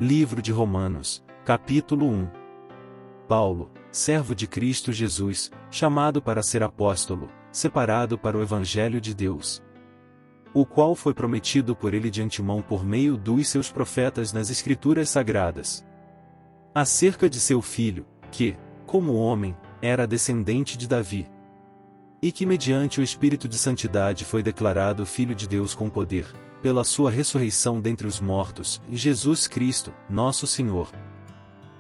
Livro de Romanos, capítulo 1. Paulo, servo de Cristo Jesus, chamado para ser apóstolo, separado para o Evangelho de Deus, o qual foi prometido por ele de antemão por meio dos seus profetas nas Escrituras Sagradas, acerca de seu filho, que, como homem, era descendente de Davi, e que mediante o Espírito de Santidade foi declarado Filho de Deus com poder, pela sua ressurreição dentre os mortos, Jesus Cristo, nosso Senhor.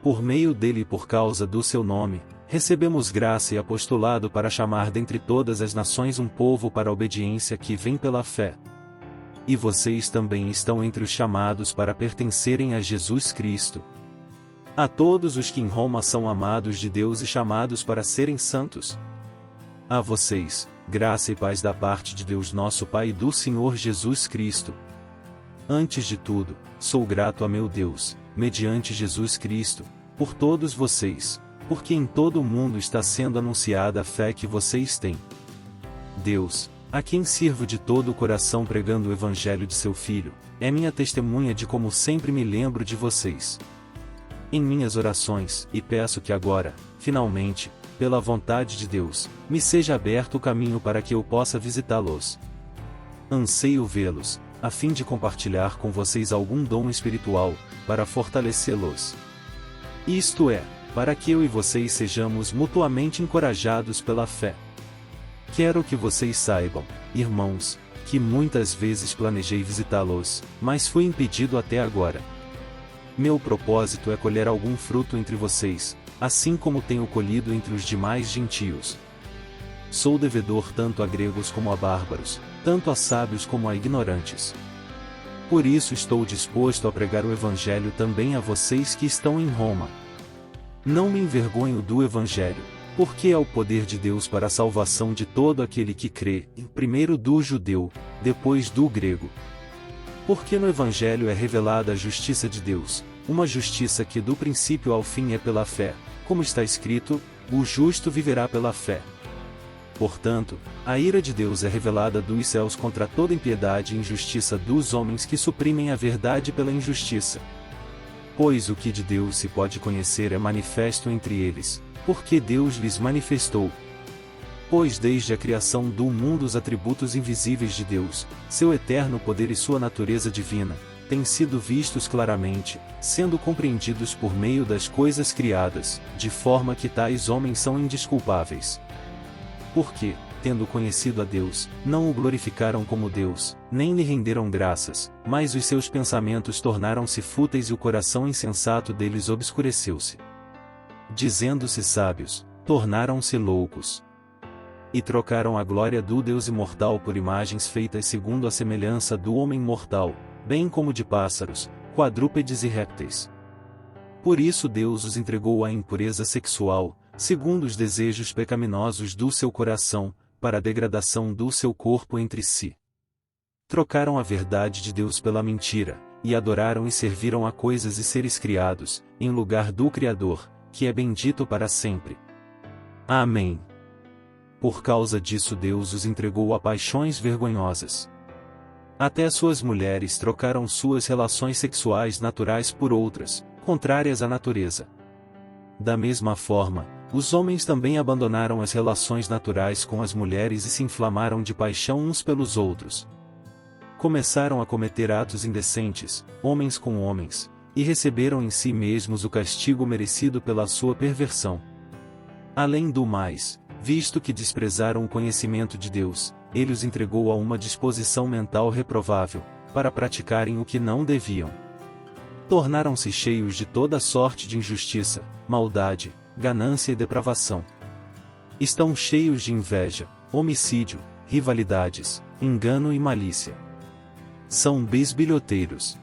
Por meio dele e por causa do seu nome, recebemos graça e apostolado para chamar dentre todas as nações um povo para a obediência que vem pela fé. E vocês também estão entre os chamados para pertencerem a Jesus Cristo. A todos os que em Roma são amados de Deus e chamados para serem santos. A vocês, graça e paz da parte de Deus nosso Pai e do Senhor Jesus Cristo. Antes de tudo, sou grato a meu Deus, mediante Jesus Cristo, por todos vocês, porque em todo o mundo está sendo anunciada a fé que vocês têm. Deus, a quem sirvo de todo o coração pregando o Evangelho de seu Filho, é minha testemunha de como sempre me lembro de vocês em minhas orações, e peço que agora, finalmente, pela vontade de Deus, me seja aberto o caminho para que eu possa visitá-los. Anseio vê-los, a fim de compartilhar com vocês algum dom espiritual, para fortalecê-los. Isto é, para que eu e vocês sejamos mutuamente encorajados pela fé. Quero que vocês saibam, irmãos, que muitas vezes planejei visitá-los, mas fui impedido até agora. Meu propósito é colher algum fruto entre vocês, assim como tenho colhido entre os demais gentios. Sou devedor tanto a gregos como a bárbaros, tanto a sábios como a ignorantes. Por isso estou disposto a pregar o Evangelho também a vocês que estão em Roma. Não me envergonho do Evangelho, porque é o poder de Deus para a salvação de todo aquele que crê, primeiro do judeu, depois do grego. Porque no Evangelho é revelada a justiça de Deus, uma justiça que do princípio ao fim é pela fé, como está escrito, o justo viverá pela fé. Portanto, a ira de Deus é revelada dos céus contra toda impiedade e injustiça dos homens que suprimem a verdade pela injustiça. Pois o que de Deus se pode conhecer é manifesto entre eles, porque Deus lhes manifestou. Pois desde a criação do mundo os atributos invisíveis de Deus, seu eterno poder e sua natureza divina, têm sido vistos claramente, sendo compreendidos por meio das coisas criadas, de forma que tais homens são indesculpáveis. Porque, tendo conhecido a Deus, não o glorificaram como Deus, nem lhe renderam graças, mas os seus pensamentos tornaram-se fúteis e o coração insensato deles obscureceu-se. Dizendo-se sábios, tornaram-se loucos. E trocaram a glória do Deus imortal por imagens feitas segundo a semelhança do homem mortal, bem como de pássaros, quadrúpedes e répteis. Por isso Deus os entregou à impureza sexual, segundo os desejos pecaminosos do seu coração, para a degradação do seu corpo entre si. Trocaram a verdade de Deus pela mentira, e adoraram e serviram a coisas e seres criados, em lugar do Criador, que é bendito para sempre. Amém. Por causa disso Deus os entregou a paixões vergonhosas. Até suas mulheres trocaram suas relações sexuais naturais por outras, contrárias à natureza. Da mesma forma, os homens também abandonaram as relações naturais com as mulheres e se inflamaram de paixão uns pelos outros. Começaram a cometer atos indecentes, homens com homens, e receberam em si mesmos o castigo merecido pela sua perversão. Além do mais, visto que desprezaram o conhecimento de Deus, ele os entregou a uma disposição mental reprovável, para praticarem o que não deviam. Tornaram-se cheios de toda sorte de injustiça, maldade, ganância e depravação. Estão cheios de inveja, homicídio, rivalidades, engano e malícia. São bisbilhoteiros,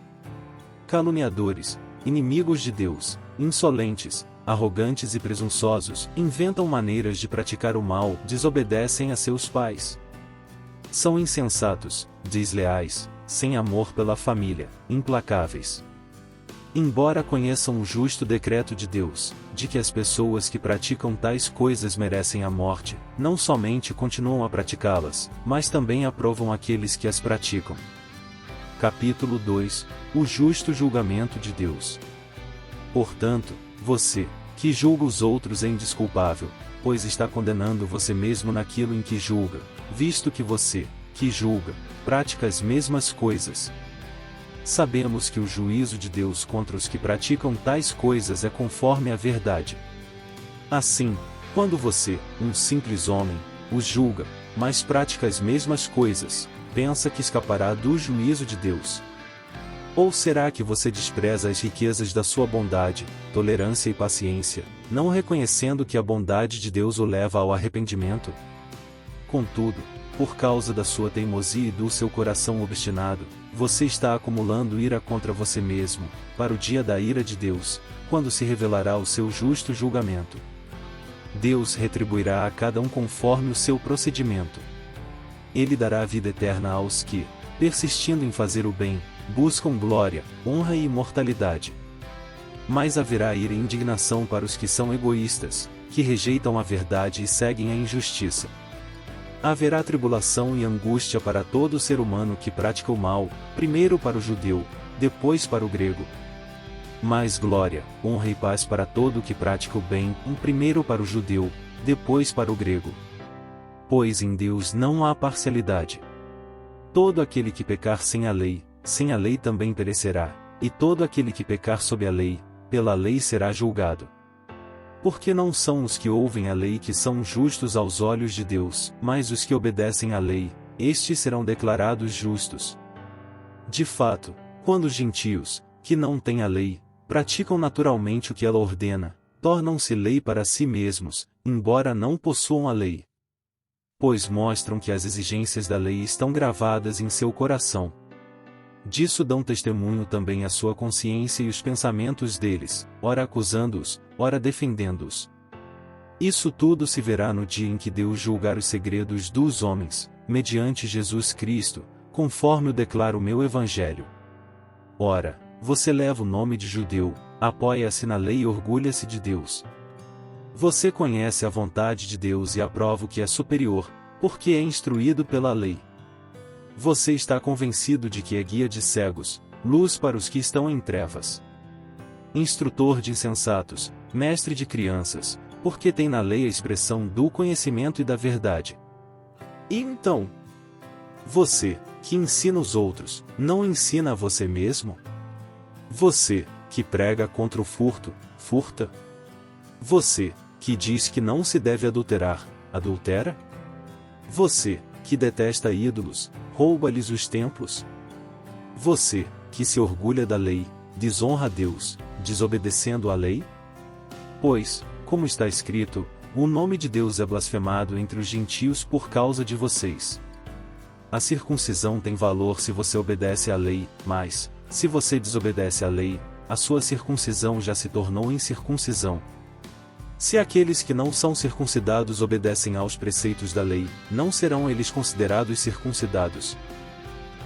caluniadores, inimigos de Deus, insolentes, arrogantes e presunçosos, inventam maneiras de praticar o mal, desobedecem a seus pais. São insensatos, desleais, sem amor pela família, implacáveis. Embora conheçam o justo decreto de Deus, de que as pessoas que praticam tais coisas merecem a morte, não somente continuam a praticá-las, mas também aprovam aqueles que as praticam. Capítulo 2. O justo julgamento de Deus. Portanto, você, que julga os outros é indesculpável, pois está condenando você mesmo naquilo em que julga, visto que você, que julga, pratica as mesmas coisas. Sabemos que o juízo de Deus contra os que praticam tais coisas é conforme a verdade. Assim, quando você, um simples homem, os julga, mas pratica as mesmas coisas, pensa que escapará do juízo de Deus? Ou será que você despreza as riquezas da sua bondade, tolerância e paciência, não reconhecendo que a bondade de Deus o leva ao arrependimento? Contudo, por causa da sua teimosia e do seu coração obstinado, você está acumulando ira contra você mesmo, para o dia da ira de Deus, quando se revelará o seu justo julgamento. Deus retribuirá a cada um conforme o seu procedimento. Ele dará a vida eterna aos que, persistindo em fazer o bem, buscam glória, honra e imortalidade. Mas haverá ira e indignação para os que são egoístas, que rejeitam a verdade e seguem a injustiça. Haverá tribulação e angústia para todo ser humano que pratica o mal, primeiro para o judeu, depois para o grego. Mas glória, honra e paz para todo o que pratica o bem, primeiro para o judeu, depois para o grego. Pois em Deus não há parcialidade. Todo aquele que pecar sem a lei também perecerá, e todo aquele que pecar sob a lei, pela lei será julgado. Porque não são os que ouvem a lei que são justos aos olhos de Deus, mas os que obedecem à lei, estes serão declarados justos. De fato, quando os gentios, que não têm a lei, praticam naturalmente o que ela ordena, tornam-se lei para si mesmos, embora não possuam a lei. Pois mostram que as exigências da lei estão gravadas em seu coração. Disso dão testemunho também a sua consciência e os pensamentos deles, ora acusando-os, ora defendendo-os. Isso tudo se verá no dia em que Deus julgar os segredos dos homens, mediante Jesus Cristo, conforme o declara o meu Evangelho. Ora, você leva o nome de judeu, apoia-se na lei e orgulha-se de Deus. Você conhece a vontade de Deus e aprova o que é superior, porque é instruído pela lei. Você está convencido de que é guia de cegos, luz para os que estão em trevas. Instrutor de insensatos, mestre de crianças, porque tem na lei a expressão do conhecimento e da verdade. E então, você, que ensina os outros, não ensina a você mesmo? Você, que prega contra o furto, furta? Você, que diz que não se deve adulterar, adultera? Você, que detesta ídolos, rouba-lhes os templos? Você, que se orgulha da lei, desonra a Deus, desobedecendo à lei? Pois, como está escrito, o nome de Deus é blasfemado entre os gentios por causa de vocês. A circuncisão tem valor se você obedece à lei, mas, se você desobedece à lei, a sua circuncisão já se tornou incircuncisão. Se aqueles que não são circuncidados obedecem aos preceitos da lei, não serão eles considerados circuncidados.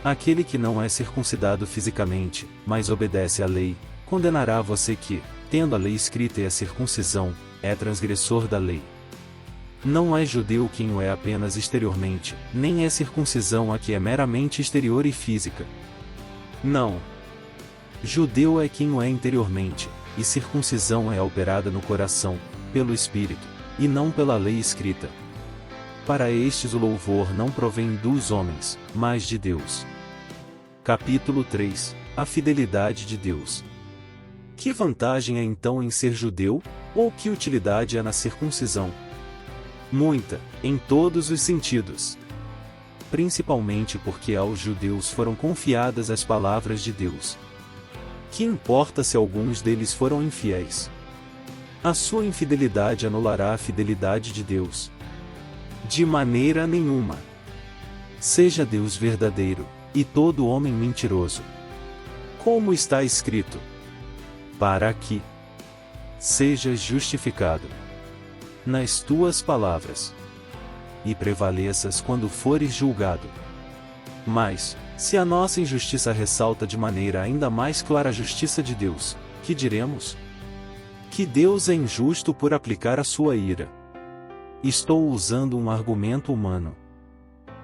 Aquele que não é circuncidado fisicamente, mas obedece à lei, condenará você que, tendo a lei escrita e a circuncisão, é transgressor da lei. Não é judeu quem o é apenas exteriormente, nem é circuncisão a que é meramente exterior e física. Não. Judeu é quem o é interiormente, e circuncisão é operada no coração, pelo Espírito, e não pela lei escrita. Para estes o louvor não provém dos homens, mas de Deus. Capítulo 3. A fidelidade de Deus. Que vantagem é então em ser judeu, ou que utilidade há na circuncisão? Muita, em todos os sentidos. Principalmente porque aos judeus foram confiadas as palavras de Deus. Que importa se alguns deles foram infiéis? A sua infidelidade anulará a fidelidade de Deus? De maneira nenhuma. Seja Deus verdadeiro, e todo homem mentiroso. Como está escrito: para que sejas justificado nas tuas palavras, e prevaleças quando fores julgado. Mas, se a nossa injustiça ressalta de maneira ainda mais clara a justiça de Deus, que diremos? Que Deus é injusto por aplicar a sua ira. Estou usando um argumento humano.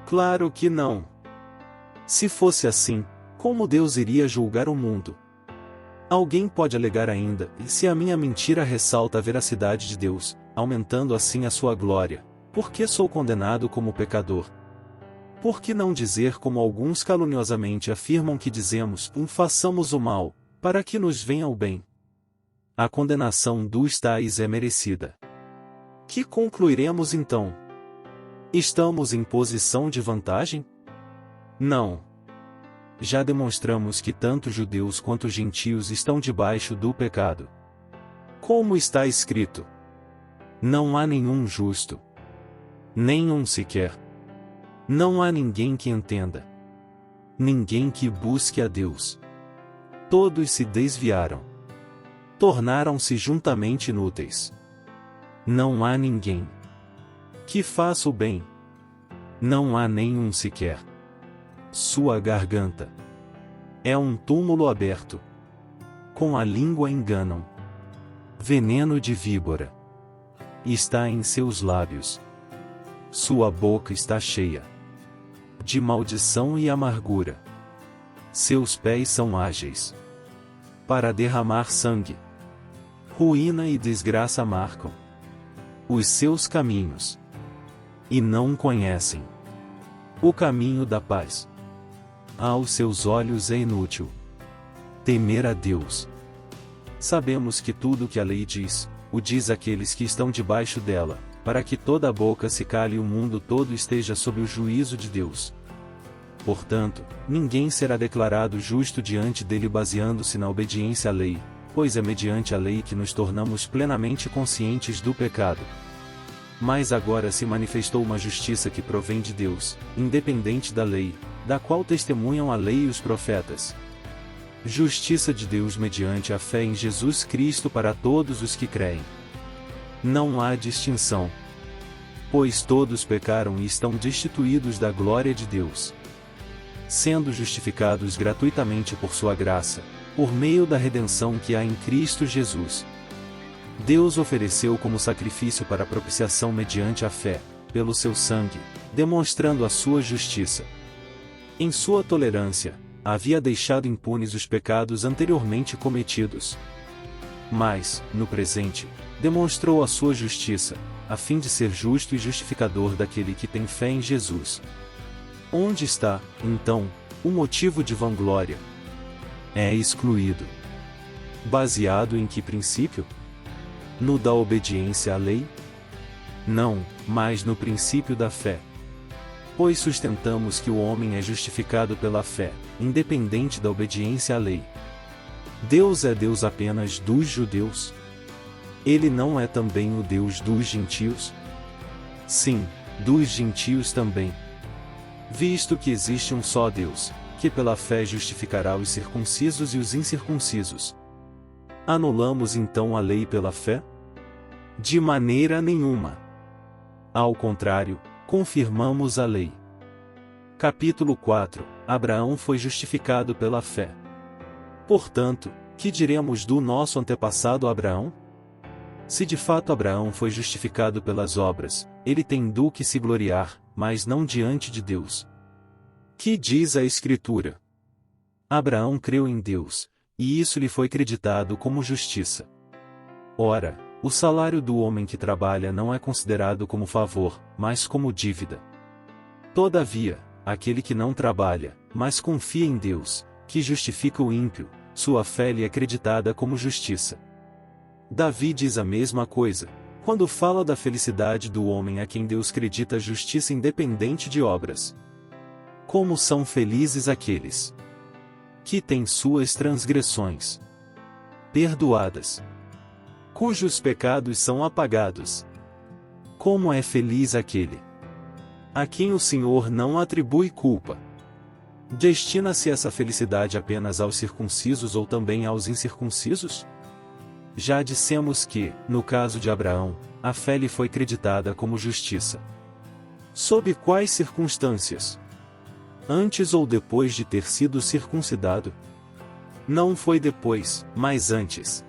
Claro que não. Se fosse assim, Como Deus iria julgar o mundo? Alguém pode alegar ainda, se a minha mentira ressalta a veracidade de Deus, aumentando assim a sua glória, por que sou condenado como pecador? Por que não dizer como alguns caluniosamente afirmam que dizemos, façamos o mal, para que nos venha o bem? A condenação dos tais é merecida. Que concluiremos então? Estamos em posição de vantagem? Não. Já demonstramos que tanto judeus quanto gentios estão debaixo do pecado. Como está escrito: não há nenhum justo, nenhum sequer. Não há ninguém que entenda, ninguém que busque a Deus. Todos se desviaram, tornaram-se juntamente inúteis. Não há ninguém que faça o bem. Não há nenhum sequer. Sua garganta é um túmulo aberto. Com a língua enganam. Veneno de víbora está em seus lábios. Sua boca está cheia de maldição e amargura. Seus pés são ágeis para derramar sangue. Ruína e desgraça marcam os seus caminhos, e não conhecem o caminho da paz. Aos seus olhos é inútil temer a Deus. Sabemos que tudo o que a lei diz, o diz àqueles que estão debaixo dela, para que toda a boca se cale e o mundo todo esteja sob o juízo de Deus. Portanto, ninguém será declarado justo diante dele baseando-se na obediência à lei, pois é mediante a lei que nos tornamos plenamente conscientes do pecado. Mas agora se manifestou uma justiça que provém de Deus, independente da lei, da qual testemunham a lei e os profetas. Justiça de Deus mediante a fé em Jesus Cristo para todos os que creem. Não há distinção, pois todos pecaram e estão destituídos da glória de Deus, sendo justificados gratuitamente por sua graça, por meio da redenção que há em Cristo Jesus. Deus ofereceu como sacrifício para propiciação mediante a fé, pelo seu sangue, demonstrando a sua justiça. Em sua tolerância, havia deixado impunes os pecados anteriormente cometidos. Mas, no presente, demonstrou a sua justiça, a fim de ser justo e justificador daquele que tem fé em Jesus. Onde está, então, o motivo de vanglória? É excluído. Baseado em que princípio? No da obediência à lei? Não, mas no princípio da fé. Pois sustentamos que o homem é justificado pela fé, independente da obediência à lei. Deus é Deus apenas dos judeus? Ele não é também o Deus dos gentios? Sim, dos gentios também. Visto que existe um só Deus, que pela fé justificará os circuncisos e os incircuncisos. Anulamos então a lei pela fé? De maneira nenhuma. Ao contrário, confirmamos a lei. Capítulo 4. Abraão foi justificado pela fé. Portanto, que diremos do nosso antepassado Abraão? Se de fato Abraão foi justificado pelas obras, ele tem do que se gloriar, mas não diante de Deus. Que diz a Escritura? Abraão creu em Deus, e isso lhe foi creditado como justiça. Ora, o salário do homem que trabalha não é considerado como favor, mas como dívida. Todavia, aquele que não trabalha, mas confia em Deus, que justifica o ímpio, sua fé lhe é creditada como justiça. Davi diz a mesma coisa, quando fala da felicidade do homem a quem Deus credita justiça independente de obras. Como são felizes aqueles que têm suas transgressões perdoadas, cujos pecados são apagados. Como é feliz aquele a quem o Senhor não atribui culpa. Destina-se essa felicidade apenas aos circuncisos ou também aos incircuncisos? Já dissemos que, no caso de Abraão, a fé lhe foi creditada como justiça. Sob quais circunstâncias? Antes ou depois de ter sido circuncidado? Não foi depois, mas antes.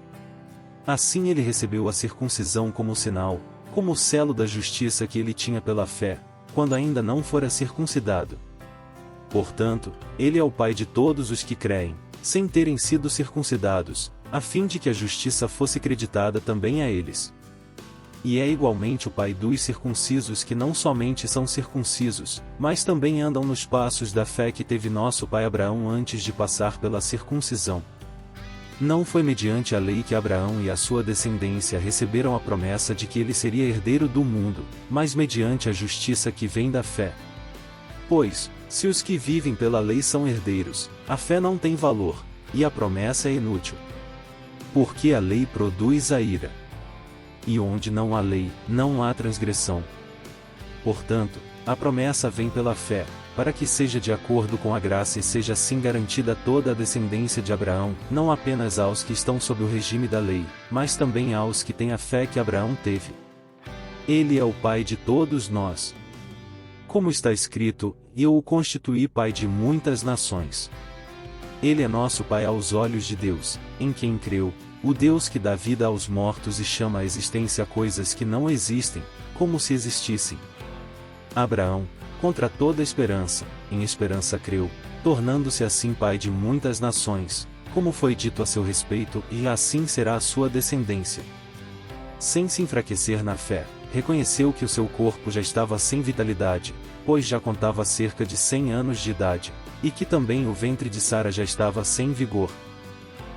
Assim ele recebeu a circuncisão como sinal, como selo da justiça que ele tinha pela fé, quando ainda não fora circuncidado. Portanto, ele é o Pai de todos os que creem, sem terem sido circuncidados, a fim de que a justiça fosse creditada também a eles. E é igualmente o Pai dos circuncisos que não somente são circuncisos, mas também andam nos passos da fé que teve nosso pai Abraão antes de passar pela circuncisão. Não foi mediante a lei que Abraão e a sua descendência receberam a promessa de que ele seria herdeiro do mundo, mas mediante a justiça que vem da fé. Pois, se os que vivem pela lei são herdeiros, a fé não tem valor, e a promessa é inútil. Porque a lei produz a ira. E onde não há lei, não há transgressão. Portanto, a promessa vem pela fé, para que seja de acordo com a graça e seja assim garantida toda a descendência de Abraão, não apenas aos que estão sob o regime da lei, mas também aos que têm a fé que Abraão teve. Ele é o Pai de todos nós. Como está escrito, eu o constituí Pai de muitas nações. Ele é nosso Pai aos olhos de Deus, em quem creu, o Deus que dá vida aos mortos e chama à existência coisas que não existem, como se existissem. Abraão, contra toda esperança, em esperança creu, tornando-se assim pai de muitas nações, como foi dito a seu respeito, e assim será a sua descendência. Sem se enfraquecer na fé, reconheceu que o seu corpo já estava sem vitalidade, pois já contava cerca de 100 anos de idade, e que também o ventre de Sara já estava sem vigor.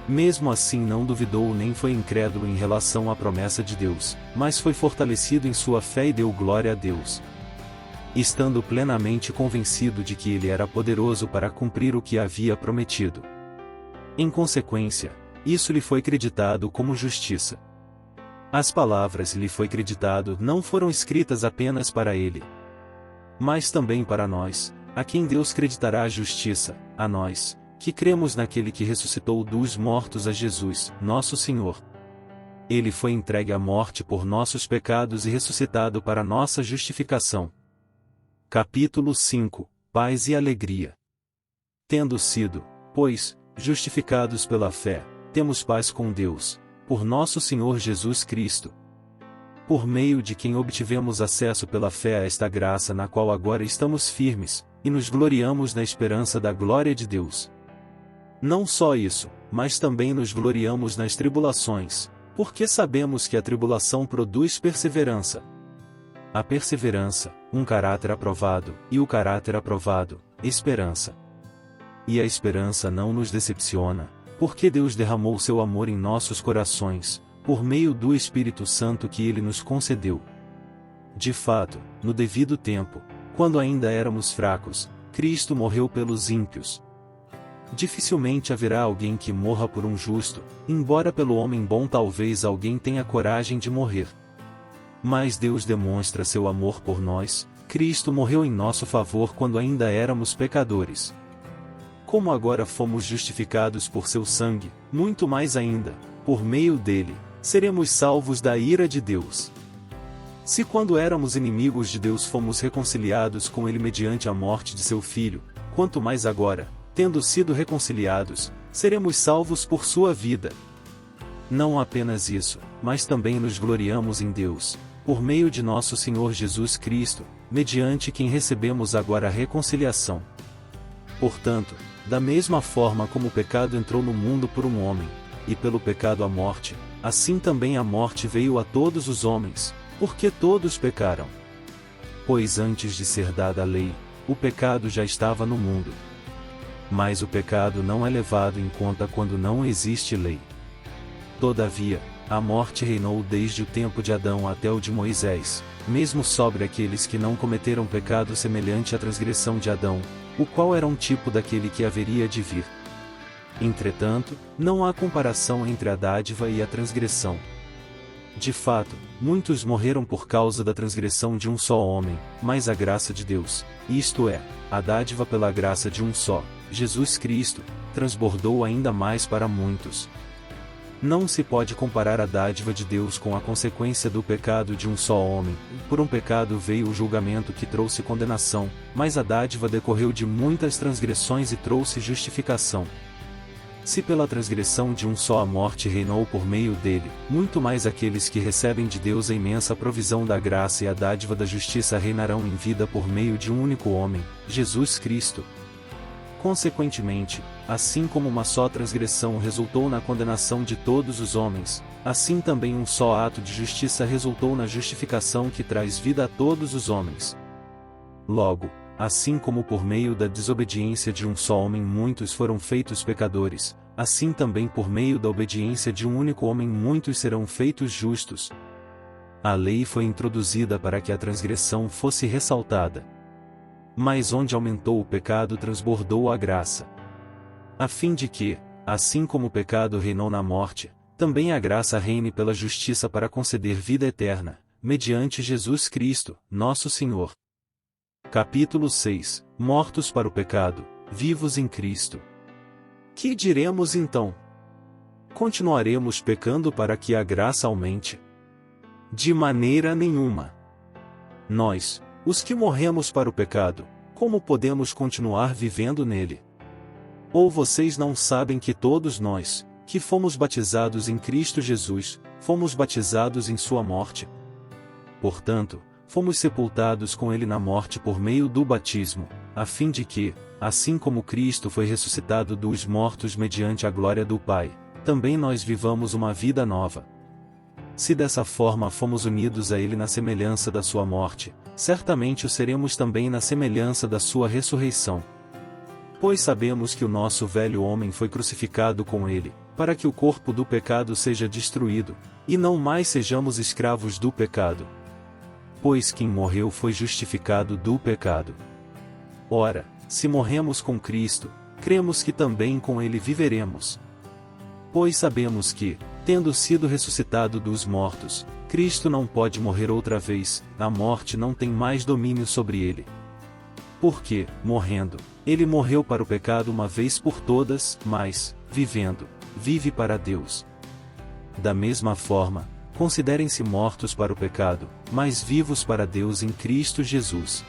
Mesmo assim não duvidou nem foi incrédulo em relação à promessa de Deus, mas foi fortalecido em sua fé e deu glória a Deus, estando plenamente convencido de que ele era poderoso para cumprir o que havia prometido. Em consequência, isso lhe foi creditado como justiça. As palavras lhe foi creditado não foram escritas apenas para ele, mas também para nós, a quem Deus creditará a justiça, a nós, que cremos naquele que ressuscitou dos mortos a Jesus, nosso Senhor. Ele foi entregue à morte por nossos pecados e ressuscitado para nossa justificação. Capítulo 5 – Paz e alegria. Tendo sido, pois, justificados pela fé, temos paz com Deus, por nosso Senhor Jesus Cristo, por meio de quem obtivemos acesso pela fé a esta graça na qual agora estamos firmes, e nos gloriamos na esperança da glória de Deus. Não só isso, mas também nos gloriamos nas tribulações, porque sabemos que a tribulação produz perseverança. A perseverança, um caráter aprovado, e o caráter aprovado, esperança. E a esperança não nos decepciona, porque Deus derramou seu amor em nossos corações, por meio do Espírito Santo que Ele nos concedeu. De fato, no devido tempo, quando ainda éramos fracos, Cristo morreu pelos ímpios. Dificilmente haverá alguém que morra por um justo, embora pelo homem bom talvez alguém tenha coragem de morrer. Mas Deus demonstra seu amor por nós, Cristo morreu em nosso favor quando ainda éramos pecadores. Como agora fomos justificados por seu sangue, muito mais ainda, por meio dele, seremos salvos da ira de Deus. Se quando éramos inimigos de Deus fomos reconciliados com ele mediante a morte de seu Filho, quanto mais agora, tendo sido reconciliados, seremos salvos por sua vida. Não apenas isso, mas também nos gloriamos em Deus, por meio de nosso Senhor Jesus Cristo, mediante quem recebemos agora a reconciliação. Portanto, da mesma forma como o pecado entrou no mundo por um homem, e pelo pecado a morte, assim também a morte veio a todos os homens, porque todos pecaram. Pois antes de ser dada a lei, o pecado já estava no mundo. Mas o pecado não é levado em conta quando não existe lei. Todavia, a morte reinou desde o tempo de Adão até o de Moisés, mesmo sobre aqueles que não cometeram pecado semelhante à transgressão de Adão, o qual era um tipo daquele que haveria de vir. Entretanto, não há comparação entre a dádiva e a transgressão. De fato, muitos morreram por causa da transgressão de um só homem, mas a graça de Deus, isto é, a dádiva pela graça de um só, Jesus Cristo, transbordou ainda mais para muitos. Não se pode comparar a dádiva de Deus com a consequência do pecado de um só homem. Por um pecado veio o julgamento que trouxe condenação, mas a dádiva decorreu de muitas transgressões e trouxe justificação. Se pela transgressão de um só a morte reinou por meio dele, muito mais aqueles que recebem de Deus a imensa provisão da graça e a dádiva da justiça reinarão em vida por meio de um único homem, Jesus Cristo. Consequentemente, assim como uma só transgressão resultou na condenação de todos os homens, assim também um só ato de justiça resultou na justificação que traz vida a todos os homens. Logo, assim como por meio da desobediência de um só homem muitos foram feitos pecadores, assim também por meio da obediência de um único homem muitos serão feitos justos. A lei foi introduzida para que a transgressão fosse ressaltada. Mas onde aumentou o pecado transbordou a graça. A fim de que, assim como o pecado reinou na morte, também a graça reine pela justiça para conceder vida eterna, mediante Jesus Cristo, nosso Senhor. Capítulo 6 Mortos para o pecado, vivos em Cristo. Que diremos então? Continuaremos pecando para que a graça aumente? De maneira nenhuma. Nós, os que morremos para o pecado, como podemos continuar vivendo nele? Ou vocês não sabem que todos nós, que fomos batizados em Cristo Jesus, fomos batizados em sua morte? Portanto, fomos sepultados com ele na morte por meio do batismo, a fim de que, assim como Cristo foi ressuscitado dos mortos mediante a glória do Pai, também nós vivamos uma vida nova. Se dessa forma fomos unidos a ele na semelhança da sua morte, certamente o seremos também na semelhança da sua ressurreição. Pois sabemos que o nosso velho homem foi crucificado com ele, para que o corpo do pecado seja destruído, e não mais sejamos escravos do pecado. Pois quem morreu foi justificado do pecado. Ora, se morremos com Cristo, cremos que também com ele viveremos. Pois sabemos que, tendo sido ressuscitado dos mortos, Cristo não pode morrer outra vez, a morte não tem mais domínio sobre ele. Porque, morrendo, ele morreu para o pecado uma vez por todas, mas, vivendo, vive para Deus. Da mesma forma, considerem-se mortos para o pecado, mas vivos para Deus em Cristo Jesus.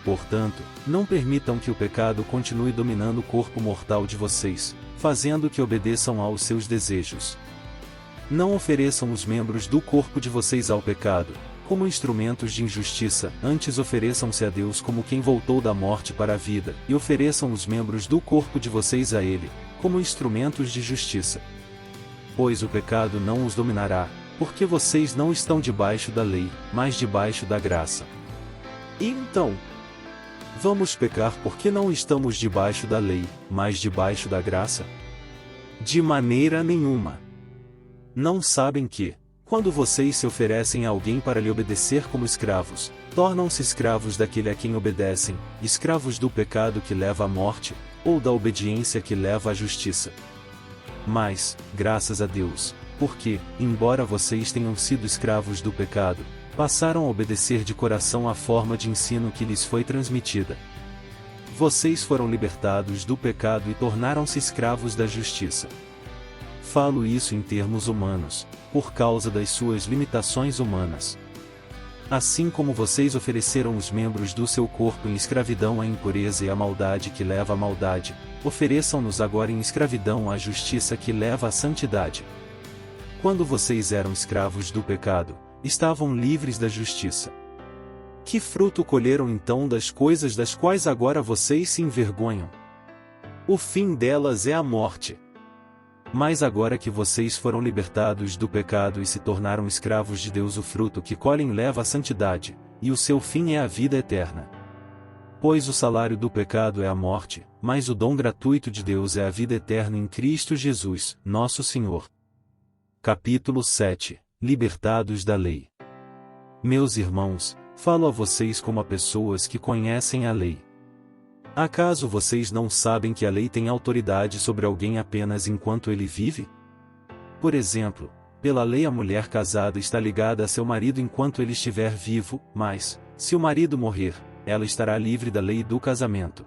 Portanto, não permitam que o pecado continue dominando o corpo mortal de vocês, fazendo que obedeçam aos seus desejos. Não ofereçam os membros do corpo de vocês ao pecado, como instrumentos de injustiça, antes ofereçam-se a Deus como quem voltou da morte para a vida, e ofereçam os membros do corpo de vocês a Ele, como instrumentos de justiça. Pois o pecado não os dominará, porque vocês não estão debaixo da lei, mas debaixo da graça. E então, vamos pecar porque não estamos debaixo da lei, mas debaixo da graça? De maneira nenhuma. Não sabem que, quando vocês se oferecem a alguém para lhe obedecer como escravos, tornam-se escravos daquele a quem obedecem, escravos do pecado que leva à morte, ou da obediência que leva à justiça. Mas, graças a Deus, porque, embora vocês tenham sido escravos do pecado, passaram a obedecer de coração à forma de ensino que lhes foi transmitida. Vocês foram libertados do pecado e tornaram-se escravos da justiça. Falo isso em termos humanos, por causa das suas limitações humanas. Assim como vocês ofereceram os membros do seu corpo em escravidão à impureza e à maldade que leva à maldade, ofereçam-nos agora em escravidão à justiça que leva à santidade. Quando vocês eram escravos do pecado, estavam livres da justiça. Que fruto colheram então das coisas das quais agora vocês se envergonham? O fim delas é a morte. Mas agora que vocês foram libertados do pecado e se tornaram escravos de Deus, o fruto que colhem leva à santidade, e o seu fim é a vida eterna. Pois o salário do pecado é a morte, mas o dom gratuito de Deus é a vida eterna em Cristo Jesus, nosso Senhor. Capítulo 7 Libertados da lei. Meus irmãos, falo a vocês como a pessoas que conhecem a lei. Acaso vocês não sabem que a lei tem autoridade sobre alguém apenas enquanto ele vive? Por exemplo, pela lei a mulher casada está ligada a seu marido enquanto ele estiver vivo, mas, se o marido morrer, ela estará livre da lei do casamento.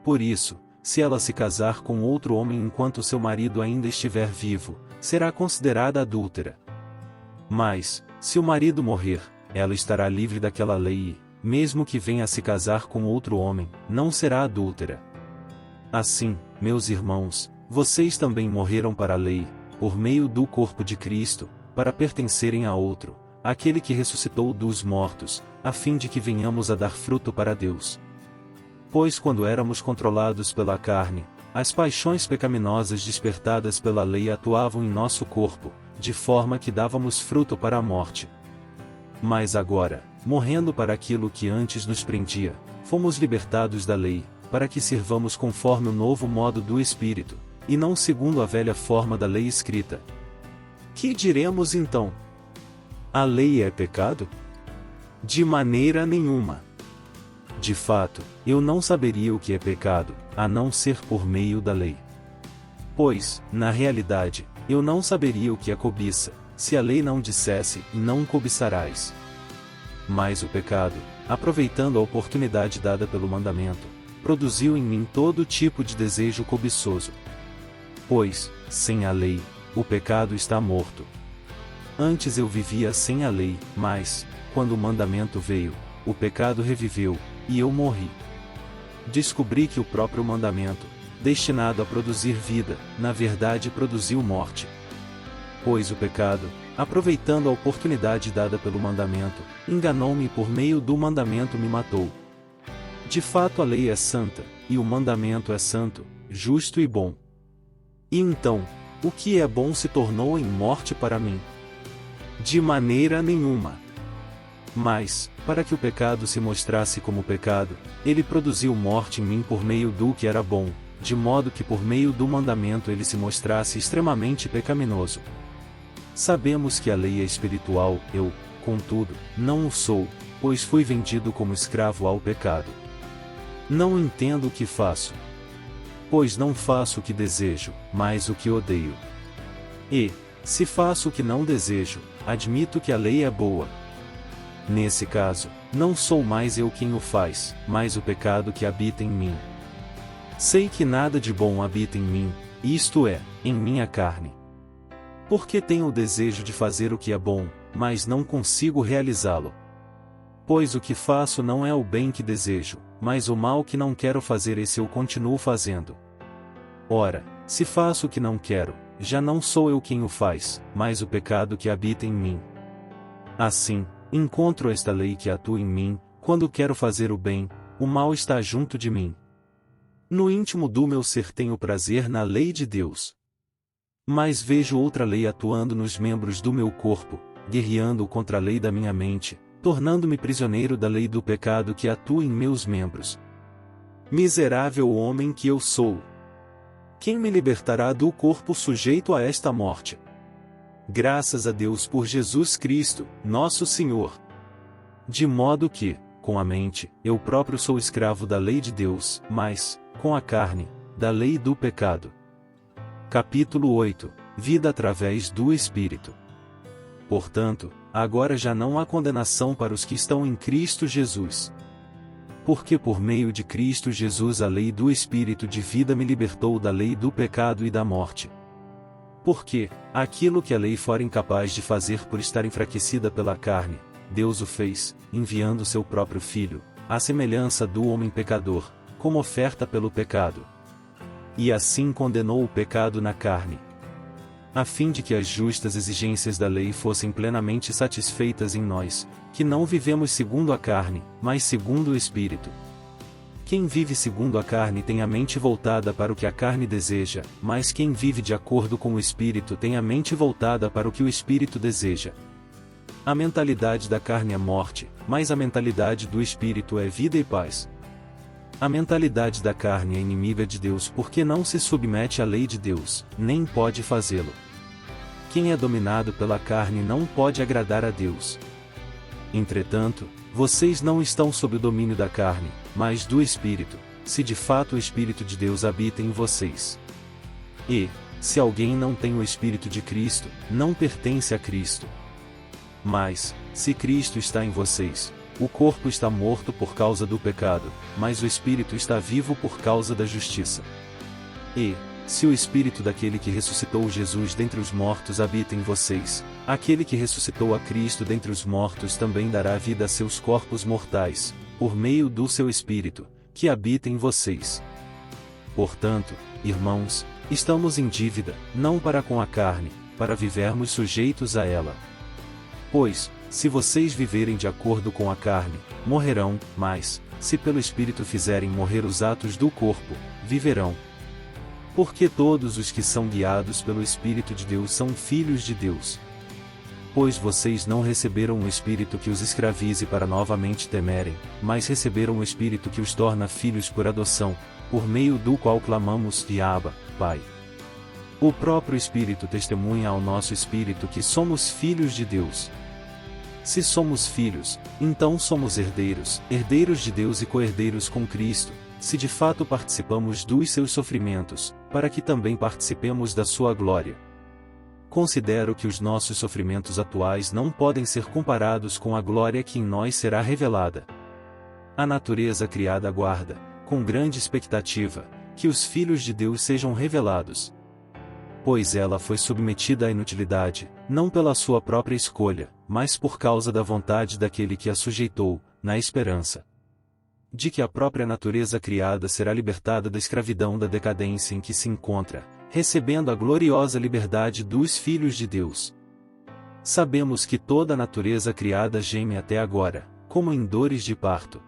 Por isso, se ela se casar com outro homem enquanto seu marido ainda estiver vivo, será considerada adúltera. Mas, se o marido morrer, ela estará livre daquela lei e, mesmo que venha a se casar com outro homem, não será adúltera. Assim, meus irmãos, vocês também morreram para a lei, por meio do corpo de Cristo, para pertencerem a outro, aquele que ressuscitou dos mortos, a fim de que venhamos a dar fruto para Deus. Pois quando éramos controlados pela carne, as paixões pecaminosas despertadas pela lei atuavam em nosso corpo, de forma que dávamos fruto para a morte. Mas agora, morrendo para aquilo que antes nos prendia, fomos libertados da lei, para que sirvamos conforme o novo modo do Espírito, e não segundo a velha forma da lei escrita. Que diremos então? A lei é pecado? De maneira nenhuma. De fato, eu não saberia o que é pecado, a não ser por meio da lei. Pois, na realidade, eu não saberia o que é cobiça, se a lei não dissesse, não cobiçarás. Mas o pecado, aproveitando a oportunidade dada pelo mandamento, produziu em mim todo tipo de desejo cobiçoso. Pois, sem a lei, o pecado está morto. Antes eu vivia sem a lei, mas, quando o mandamento veio, o pecado reviveu, e eu morri. Descobri que o próprio mandamento, destinado a produzir vida, na verdade produziu morte. Pois o pecado, aproveitando a oportunidade dada pelo mandamento, enganou-me e por meio do mandamento me matou. De fato a lei é santa, e o mandamento é santo, justo e bom. E então, o que é bom se tornou em morte para mim? De maneira nenhuma. Mas, para que o pecado se mostrasse como pecado, ele produziu morte em mim por meio do que era bom, de modo que por meio do mandamento ele se mostrasse extremamente pecaminoso. Sabemos que a lei é espiritual, eu, contudo, não o sou, pois fui vendido como escravo ao pecado. Não entendo o que faço. Pois não faço o que desejo, mas o que odeio. E, se faço o que não desejo, admito que a lei é boa. Nesse caso, não sou mais eu quem o faz, mas o pecado que habita em mim. Sei que nada de bom habita em mim, isto é, em minha carne. Porque tenho o desejo de fazer o que é bom, mas não consigo realizá-lo. Pois o que faço não é o bem que desejo, mas o mal que não quero fazer esse eu continuo fazendo. Ora, se faço o que não quero, já não sou eu quem o faz, mas o pecado que habita em mim. Assim, encontro esta lei que atua em mim, quando quero fazer o bem, o mal está junto de mim. No íntimo do meu ser tenho prazer na lei de Deus. Mas vejo outra lei atuando nos membros do meu corpo, guerreando contra a lei da minha mente, tornando-me prisioneiro da lei do pecado que atua em meus membros. Miserável homem que eu sou! Quem me libertará do corpo sujeito a esta morte? Graças a Deus por Jesus Cristo, nosso Senhor. De modo que, com a mente, eu próprio sou escravo da lei de Deus, mas, com a carne, da lei do pecado. Capítulo 8. Vida através do Espírito. Portanto, agora já não há condenação para os que estão em Cristo Jesus. Porque por meio de Cristo Jesus a lei do Espírito de vida me libertou da lei do pecado e da morte. Porque, aquilo que a lei fora incapaz de fazer por estar enfraquecida pela carne, Deus o fez, enviando seu próprio Filho, à semelhança do homem pecador, como oferta pelo pecado. E assim condenou o pecado na carne, a fim de que as justas exigências da lei fossem plenamente satisfeitas em nós, que não vivemos segundo a carne, mas segundo o Espírito. Quem vive segundo a carne tem a mente voltada para o que a carne deseja, mas quem vive de acordo com o Espírito tem a mente voltada para o que o Espírito deseja. A mentalidade da carne é morte, mas a mentalidade do Espírito é vida e paz. A mentalidade da carne é inimiga de Deus porque não se submete à lei de Deus, nem pode fazê-lo. Quem é dominado pela carne não pode agradar a Deus. Entretanto, vocês não estão sob o domínio da carne, mas do Espírito, se de fato o Espírito de Deus habita em vocês. E, se alguém não tem o Espírito de Cristo, não pertence a Cristo. Mas, se Cristo está em vocês, o corpo está morto por causa do pecado, mas o Espírito está vivo por causa da justiça. E, se o Espírito daquele que ressuscitou Jesus dentre os mortos habita em vocês, aquele que ressuscitou a Cristo dentre os mortos também dará vida a seus corpos mortais, por meio do seu Espírito, que habita em vocês. Portanto, irmãos, estamos em dívida, não para com a carne, para vivermos sujeitos a ela. Pois, se vocês viverem de acordo com a carne, morrerão, mas, se pelo Espírito fizerem morrer os atos do corpo, viverão. Porque todos os que são guiados pelo Espírito de Deus são filhos de Deus. Pois vocês não receberam o Espírito que os escravize para novamente temerem, mas receberam o Espírito que os torna filhos por adoção, por meio do qual clamamos, Abba, Pai. O próprio Espírito testemunha ao nosso espírito que somos filhos de Deus. Se somos filhos, então somos herdeiros, herdeiros de Deus e co-herdeiros com Cristo, se de fato participamos dos seus sofrimentos, para que também participemos da sua glória. Considero que os nossos sofrimentos atuais não podem ser comparados com a glória que em nós será revelada. A natureza criada aguarda, com grande expectativa, que os filhos de Deus sejam revelados. Pois ela foi submetida à inutilidade, não pela sua própria escolha, mas por causa da vontade daquele que a sujeitou, na esperança de que a própria natureza criada será libertada da escravidão da decadência em que se encontra, recebendo a gloriosa liberdade dos filhos de Deus. Sabemos que toda a natureza criada geme até agora, como em dores de parto.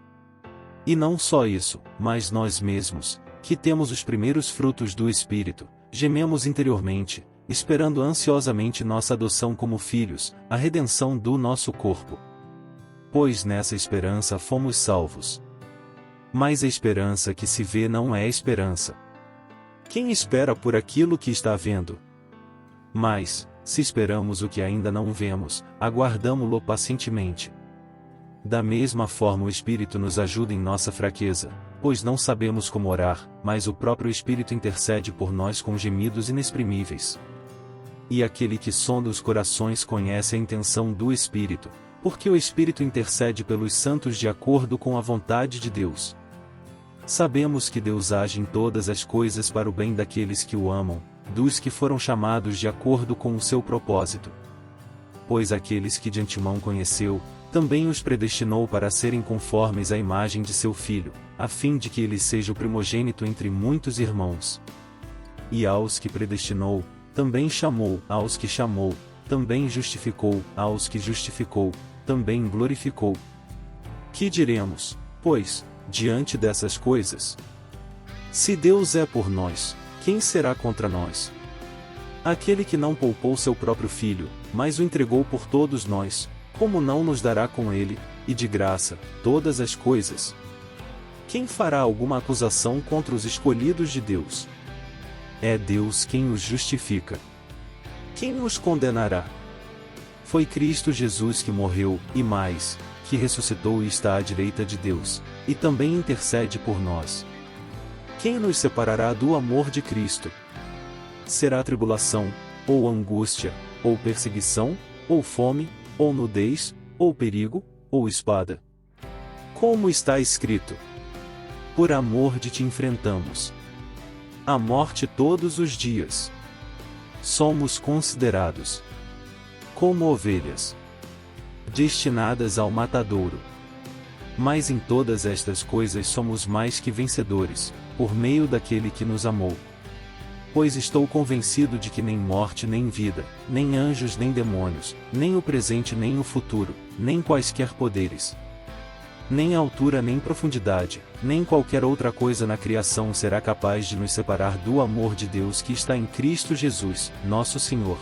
E não só isso, mas nós mesmos, que temos os primeiros frutos do Espírito, gememos interiormente, esperando ansiosamente nossa adoção como filhos, a redenção do nosso corpo. Pois nessa esperança fomos salvos. Mas a esperança que se vê não é esperança. Quem espera por aquilo que está vendo? Mas, se esperamos o que ainda não vemos, aguardamo-lo pacientemente. Da mesma forma o Espírito nos ajuda em nossa fraqueza, pois não sabemos como orar, mas o próprio Espírito intercede por nós com gemidos inexprimíveis. E aquele que sonda os corações conhece a intenção do Espírito, porque o Espírito intercede pelos santos de acordo com a vontade de Deus. Sabemos que Deus age em todas as coisas para o bem daqueles que o amam, dos que foram chamados de acordo com o seu propósito. Pois aqueles que de antemão conheceu, também os predestinou para serem conformes à imagem de seu Filho, a fim de que ele seja o primogênito entre muitos irmãos. E aos que predestinou, também chamou, aos que chamou, também justificou, aos que justificou, também glorificou. Que diremos, pois, diante dessas coisas? Se Deus é por nós, quem será contra nós? Aquele que não poupou seu próprio Filho, mas o entregou por todos nós, como não nos dará com ele, e de graça, todas as coisas? Quem fará alguma acusação contra os escolhidos de Deus? É Deus quem os justifica. Quem os condenará? Foi Cristo Jesus que morreu, e mais, que ressuscitou e está à direita de Deus, e também intercede por nós. Quem nos separará do amor de Cristo? Será tribulação, ou angústia, ou perseguição, ou fome, ou nudez, ou perigo, ou espada? Como está escrito: por amor de ti enfrentamos a morte todos os dias. Somos considerados como ovelhas destinadas ao matadouro. Mas em todas estas coisas somos mais que vencedores, por meio daquele que nos amou. Pois estou convencido de que nem morte nem vida, nem anjos nem demônios, nem o presente nem o futuro, nem quaisquer poderes, nem altura nem profundidade, nem qualquer outra coisa na criação será capaz de nos separar do amor de Deus que está em Cristo Jesus, nosso Senhor.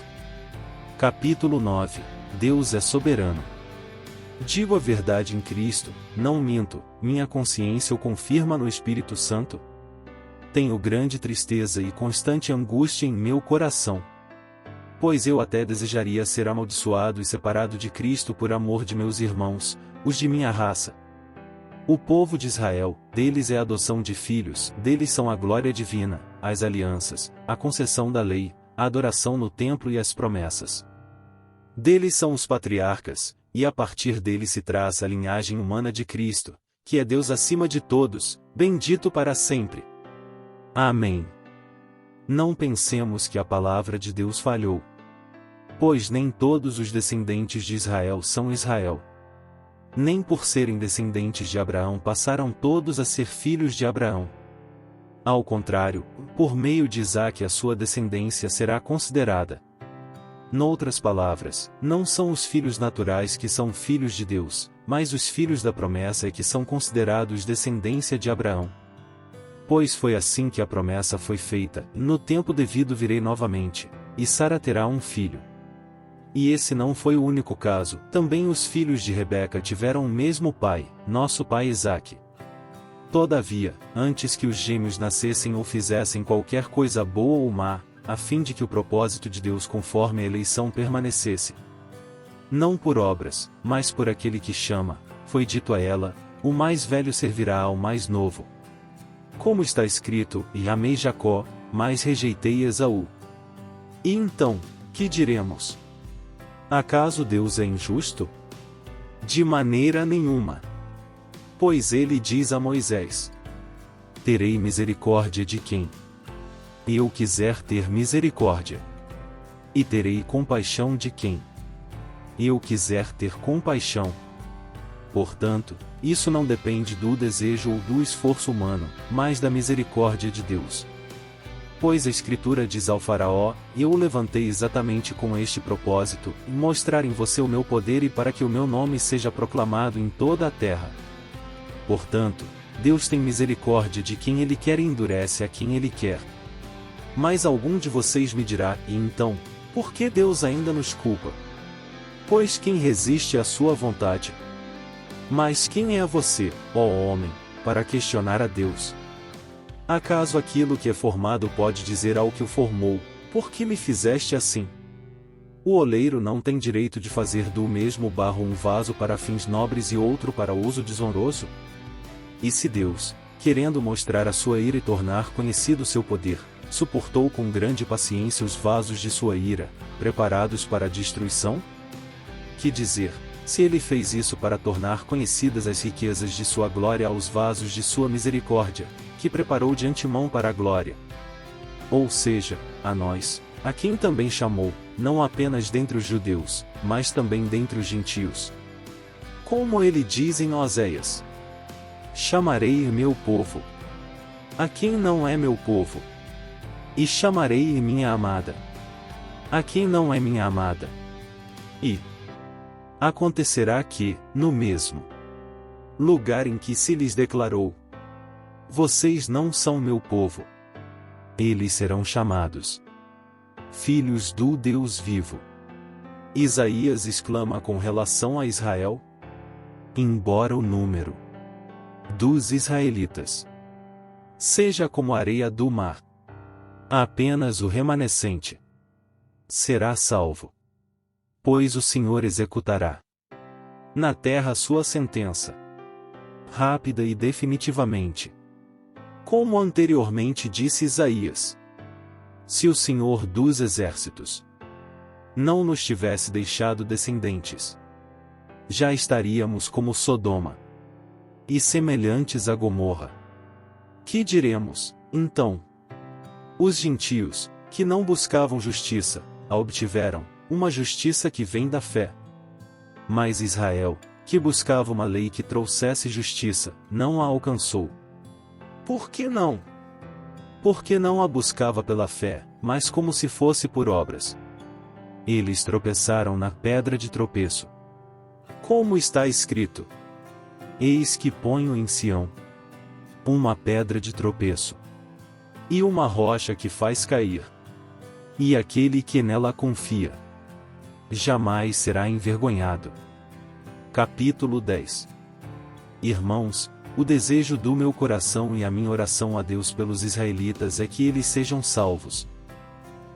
Capítulo 9. Deus é soberano. Digo a verdade em Cristo, não minto, minha consciência o confirma no Espírito Santo. Tenho grande tristeza e constante angústia em meu coração. Pois eu até desejaria ser amaldiçoado e separado de Cristo por amor de meus irmãos, os de minha raça. O povo de Israel, deles é a adoção de filhos, deles são a glória divina, as alianças, a concessão da lei, a adoração no templo e as promessas. Deles são os patriarcas, e a partir deles se traça a linhagem humana de Cristo, que é Deus acima de todos, bendito para sempre. Amém. Não pensemos que a palavra de Deus falhou. Pois nem todos os descendentes de Israel são Israel. Nem por serem descendentes de Abraão passaram todos a ser filhos de Abraão. Ao contrário, por meio de Isaque a sua descendência será considerada. Noutras palavras, não são os filhos naturais que são filhos de Deus, mas os filhos da promessa é que são considerados descendência de Abraão. Pois foi assim que a promessa foi feita: no tempo devido virei novamente, e Sara terá um filho. E esse não foi o único caso, também os filhos de Rebeca tiveram o mesmo pai, nosso pai Isaque. Todavia, antes que os gêmeos nascessem ou fizessem qualquer coisa boa ou má, a fim de que o propósito de Deus conforme a eleição permanecesse. Não por obras, mas por aquele que chama, foi dito a ela: o mais velho servirá ao mais novo. Como está escrito: e amei Jacó, mas rejeitei Esaú. E então, que diremos? Acaso Deus é injusto? De maneira nenhuma. Pois ele diz a Moisés: terei misericórdia de quem eu quiser ter misericórdia, e terei compaixão de quem eu quiser ter compaixão. Portanto, isso não depende do desejo ou do esforço humano, mas da misericórdia de Deus. Pois a Escritura diz ao Faraó: eu o levantei exatamente com este propósito, em mostrar em você o meu poder e para que o meu nome seja proclamado em toda a terra. Portanto, Deus tem misericórdia de quem Ele quer e endurece a quem Ele quer. Mas algum de vocês me dirá: e então, por que Deus ainda nos culpa? Pois quem resiste à sua vontade? Mas quem é você, ó homem, para questionar a Deus? Acaso aquilo que é formado pode dizer ao que o formou: por que me fizeste assim? O oleiro não tem direito de fazer do mesmo barro um vaso para fins nobres e outro para uso desonroso? E se Deus, querendo mostrar a sua ira e tornar conhecido seu poder, suportou com grande paciência os vasos de sua ira, preparados para a destruição? Que dizer, se ele fez isso para tornar conhecidas as riquezas de sua glória aos vasos de sua misericórdia, que preparou de antemão para a glória? Ou seja, a nós, a quem também chamou, não apenas dentre os judeus, mas também dentre os gentios. Como ele diz em Oséias: chamarei meu povo, a quem não é meu povo, e chamarei minha amada, a quem não é minha amada. E acontecerá que, no mesmo lugar em que se lhes declarou: vocês não são meu povo, eles serão chamados filhos do Deus vivo. Isaías exclama com relação a Israel: embora o número dos israelitas seja como a areia do mar, apenas o remanescente será salvo. Pois o Senhor executará na terra sua sentença, rápida e definitivamente. Como anteriormente disse Isaías: se o Senhor dos exércitos não nos tivesse deixado descendentes, já estaríamos como Sodoma e semelhantes a Gomorra. Que diremos, então? Os gentios, que não buscavam justiça, a obtiveram, uma justiça que vem da fé. Mas Israel, que buscava uma lei que trouxesse justiça, não a alcançou. Por que não? Porque não a buscava pela fé, mas como se fosse por obras. Eles tropeçaram na pedra de tropeço. Como está escrito: eis que ponho em Sião uma pedra de tropeço, e uma rocha que faz cair, e aquele que nela confia jamais será envergonhado. Capítulo 10. Irmãos, o desejo do meu coração e a minha oração a Deus pelos israelitas é que eles sejam salvos.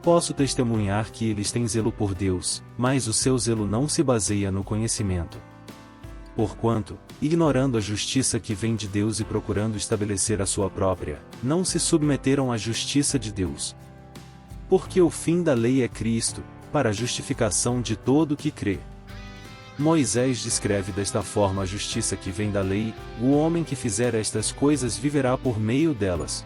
Posso testemunhar que eles têm zelo por Deus, mas o seu zelo não se baseia no conhecimento. Porquanto, ignorando a justiça que vem de Deus e procurando estabelecer a sua própria, não se submeteram à justiça de Deus. Porque o fim da lei é Cristo, para a justificação de todo o que crê. Moisés descreve desta forma a justiça que vem da lei: o homem que fizer estas coisas viverá por meio delas.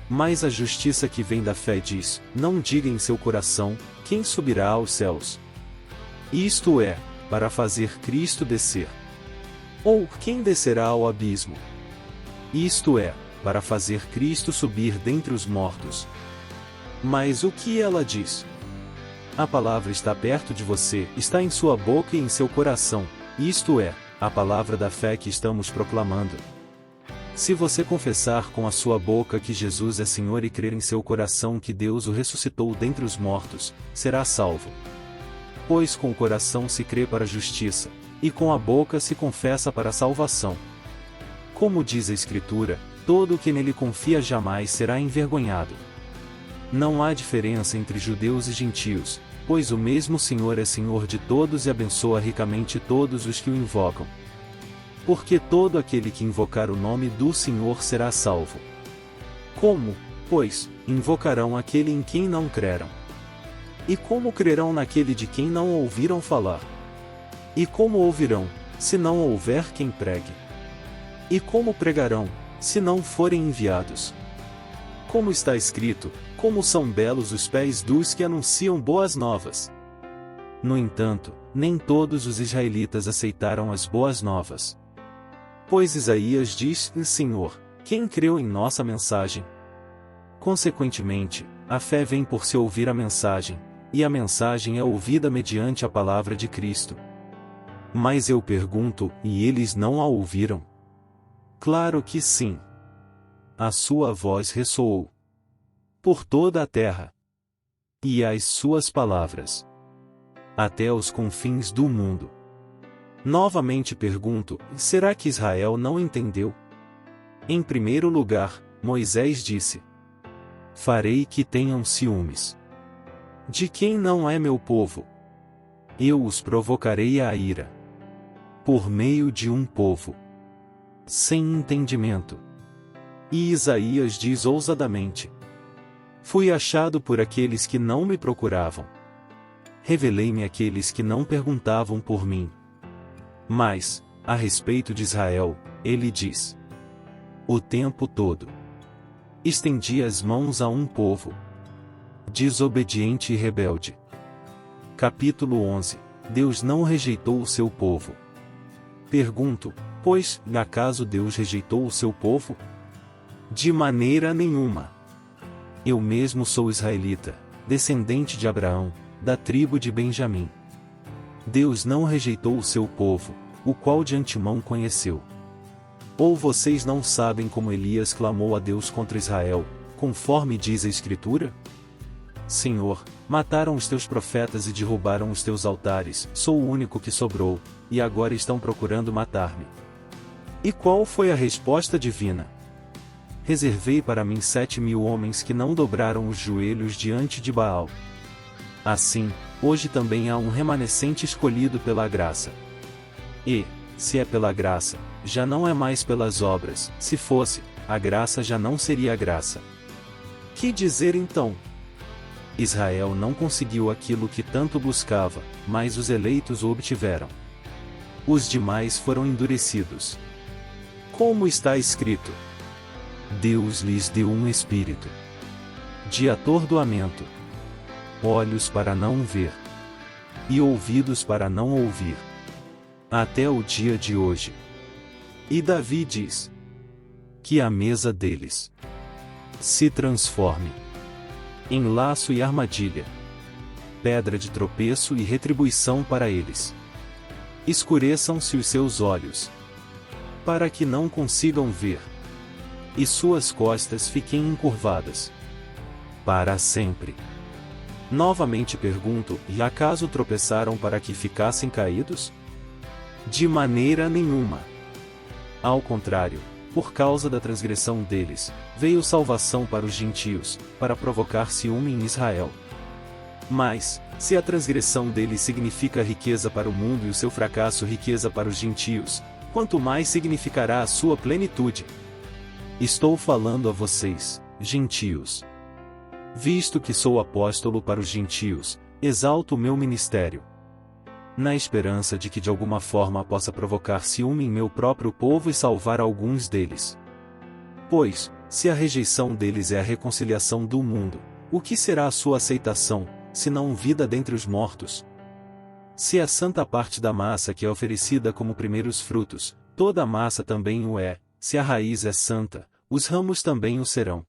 Mas a justiça que vem da fé diz: não diga em seu coração, quem subirá aos céus? Isto é, para fazer Cristo descer. Ou, quem descerá ao abismo? Isto é, para fazer Cristo subir dentre os mortos. Mas o que ela diz? A palavra está perto de você, está em sua boca e em seu coração, isto é, a palavra da fé que estamos proclamando. Se você confessar com a sua boca que Jesus é Senhor e crer em seu coração que Deus o ressuscitou dentre os mortos, será salvo. Pois com o coração se crê para a justiça, e com a boca se confessa para a salvação. Como diz a Escritura, todo o que nele confia jamais será envergonhado. Não há diferença entre judeus e gentios, pois o mesmo Senhor é Senhor de todos e abençoa ricamente todos os que o invocam. Porque todo aquele que invocar o nome do Senhor será salvo. Como, pois, invocarão aquele em quem não creram? E como crerão naquele de quem não ouviram falar? E como ouvirão, se não houver quem pregue? E como pregarão, se não forem enviados? Como está escrito, como são belos os pés dos que anunciam boas novas. No entanto, nem todos os israelitas aceitaram as boas novas. Pois Isaías diz: Senhor, quem creu em nossa mensagem? Consequentemente, a fé vem por se ouvir a mensagem, e a mensagem é ouvida mediante a palavra de Cristo. Mas eu pergunto, e eles não a ouviram? Claro que sim. A sua voz ressoou por toda a terra, e as suas palavras até os confins do mundo. Novamente pergunto, será que Israel não entendeu? Em primeiro lugar, Moisés disse: farei que tenham ciúmes de quem não é meu povo. Eu os provocarei à ira por meio de um povo sem entendimento. E Isaías diz ousadamente: fui achado por aqueles que não me procuravam. Revelei-me àqueles que não perguntavam por mim. Mas, a respeito de Israel, ele diz: o tempo todo estendi as mãos a um povo desobediente e rebelde. Capítulo 11. Deus não rejeitou o seu povo. Pergunto, pois, acaso Deus rejeitou o seu povo? De maneira nenhuma. Eu mesmo sou israelita, descendente de Abraão, da tribo de Benjamim. Deus não rejeitou o seu povo, o qual de antemão conheceu. Ou vocês não sabem como Elias clamou a Deus contra Israel, conforme diz a Escritura? Senhor, mataram os teus profetas e derrubaram os teus altares, sou o único que sobrou, e agora estão procurando matar-me. E qual foi a resposta divina? Reservei para mim 7.000 homens que não dobraram os joelhos diante de Baal. Assim, hoje também há um remanescente escolhido pela graça. E, se é pela graça, já não é mais pelas obras, se fosse, a graça já não seria graça. Que dizer então? Israel não conseguiu aquilo que tanto buscava, mas os eleitos o obtiveram. Os demais foram endurecidos. Como está escrito: Deus lhes deu um espírito de atordoamento, olhos para não ver, e ouvidos para não ouvir, até o dia de hoje. E Davi diz: que a mesa deles se transforme em laço e armadilha, pedra de tropeço e retribuição para eles. Escureçam-se os seus olhos, para que não consigam ver, e suas costas fiquem encurvadas para sempre. Novamente pergunto, e acaso tropeçaram para que ficassem caídos? De maneira nenhuma. Ao contrário, por causa da transgressão deles, veio salvação para os gentios, para provocar ciúme em Israel. Mas, se a transgressão deles significa riqueza para o mundo e o seu fracasso riqueza para os gentios, quanto mais significará a sua plenitude? Estou falando a vocês, gentios. Visto que sou apóstolo para os gentios, exalto o meu ministério, na esperança de que de alguma forma possa provocar ciúme em meu próprio povo e salvar alguns deles. Pois, se a rejeição deles é a reconciliação do mundo, o que será a sua aceitação, se não vida dentre os mortos? Se a santa parte da massa que é oferecida como primeiros frutos, toda a massa também o é, se a raiz é santa, os ramos também o serão.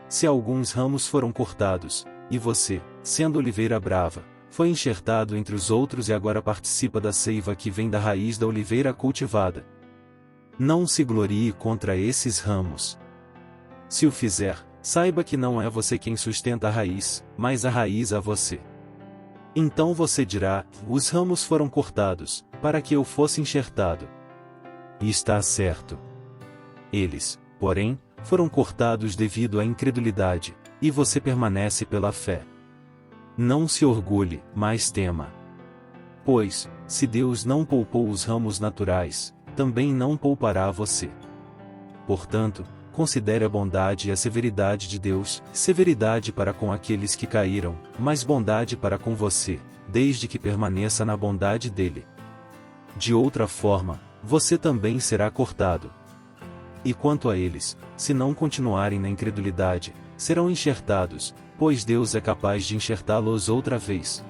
Se alguns ramos foram cortados, e você, sendo oliveira brava, foi enxertado entre os outros e agora participa da seiva que vem da raiz da oliveira cultivada. Não se glorie contra esses ramos. Se o fizer, saiba que não é você quem sustenta a raiz, mas a raiz a você. Então você dirá: os ramos foram cortados, para que eu fosse enxertado. E está certo. Eles, porém, foram cortados devido à incredulidade, e você permanece pela fé. Não se orgulhe, mas tema. Pois, se Deus não poupou os ramos naturais, também não poupará você. Portanto, considere a bondade e a severidade de Deus, severidade para com aqueles que caíram, mas bondade para com você, desde que permaneça na bondade dele. De outra forma, você também será cortado. E quanto a eles, se não continuarem na incredulidade, serão enxertados, pois Deus é capaz de enxertá-los outra vez.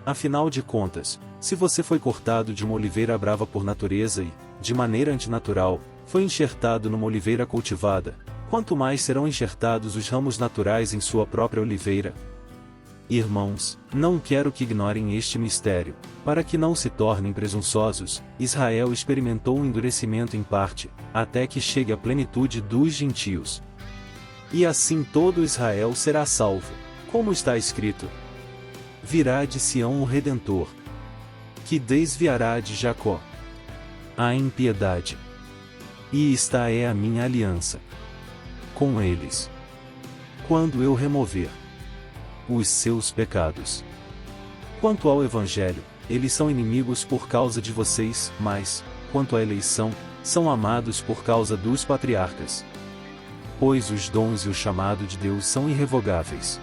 Afinal de contas, se você foi cortado de uma oliveira brava por natureza e, de maneira antinatural, foi enxertado numa oliveira cultivada, quanto mais serão enxertados os ramos naturais em sua própria oliveira. Irmãos, não quero que ignorem este mistério, para que não se tornem presunçosos. Israel experimentou um endurecimento em parte, até que chegue a plenitude dos gentios. E assim todo Israel será salvo, como está escrito: virá de Sião o Redentor, que desviará de Jacó a impiedade. E esta é a minha aliança com eles, quando eu remover os seus pecados. Quanto ao Evangelho, eles são inimigos por causa de vocês, mas, quanto à eleição, são amados por causa dos patriarcas. Pois os dons e o chamado de Deus são irrevogáveis.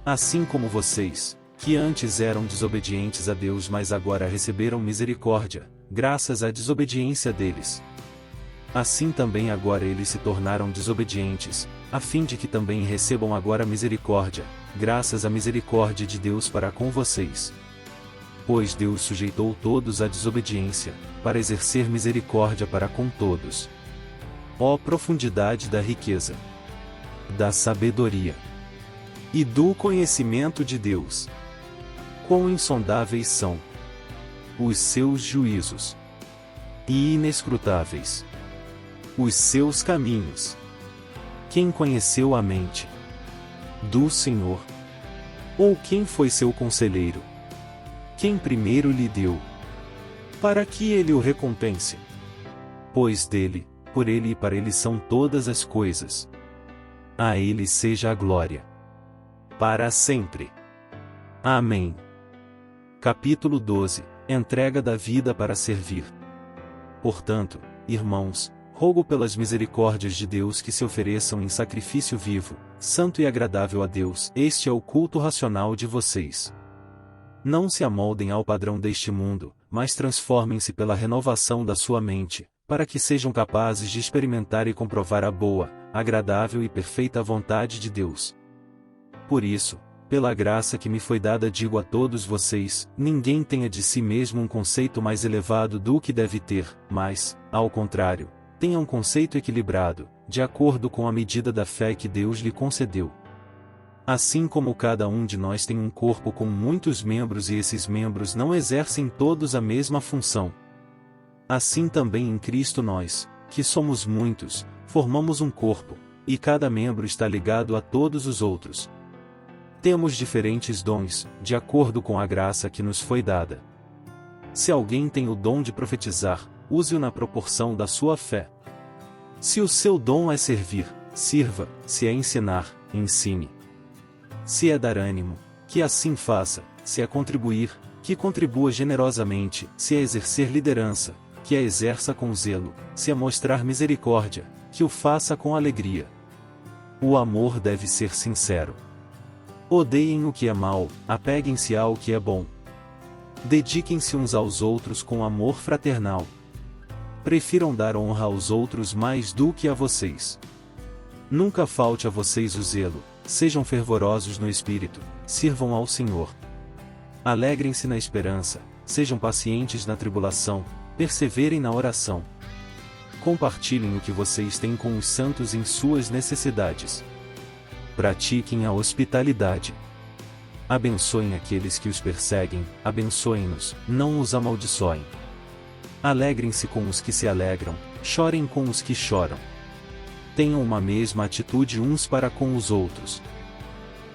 Assim como vocês, que antes eram desobedientes a Deus mas agora receberam misericórdia, graças à desobediência deles. Assim também agora eles se tornaram desobedientes, a fim de que também recebam agora misericórdia, graças à misericórdia de Deus para com vocês. Pois Deus sujeitou todos à desobediência, para exercer misericórdia para com todos. Ó profundidade da riqueza, da sabedoria e do conhecimento de Deus! Quão insondáveis são os seus juízos, e inescrutáveis os seus caminhos! Quem conheceu a mente do Senhor? Ou quem foi seu conselheiro? Quem primeiro lhe deu, para que ele o recompense? Pois dele, por ele e para ele são todas as coisas. A ele seja a glória para sempre. Amém. Capítulo 12. Entrega da vida para servir. Portanto, irmãos, rogo pelas misericórdias de Deus que se ofereçam em sacrifício vivo, santo e agradável a Deus. Este é o culto racional de vocês. Não se amoldem ao padrão deste mundo, mas transformem-se pela renovação da sua mente, para que sejam capazes de experimentar e comprovar a boa, agradável e perfeita vontade de Deus. Por isso, pela graça que me foi dada digo a todos vocês, ninguém tenha de si mesmo um conceito mais elevado do que deve ter, mas, ao contrário, tenha um conceito equilibrado, de acordo com a medida da fé que Deus lhe concedeu. Assim como cada um de nós tem um corpo com muitos membros e esses membros não exercem todos a mesma função, assim também em Cristo nós, que somos muitos, formamos um corpo, e cada membro está ligado a todos os outros. Temos diferentes dons, de acordo com a graça que nos foi dada. Se alguém tem o dom de profetizar, use-o na proporção da sua fé. Se o seu dom é servir, sirva; se é ensinar, ensine. Se é dar ânimo, que assim faça; se é contribuir, que contribua generosamente; se é exercer liderança, que a exerça com zelo; se é mostrar misericórdia, que o faça com alegria. O amor deve ser sincero. Odeiem o que é mal, apeguem-se ao que é bom. Dediquem-se uns aos outros com amor fraternal. Prefiram dar honra aos outros mais do que a vocês. Nunca falte a vocês o zelo, sejam fervorosos no espírito, sirvam ao Senhor. Alegrem-se na esperança, sejam pacientes na tribulação, perseverem na oração. Compartilhem o que vocês têm com os santos em suas necessidades. Pratiquem a hospitalidade. Abençoem aqueles que os perseguem, abençoem-nos, não os amaldiçoem. Alegrem-se com os que se alegram, chorem com os que choram. Tenham uma mesma atitude uns para com os outros.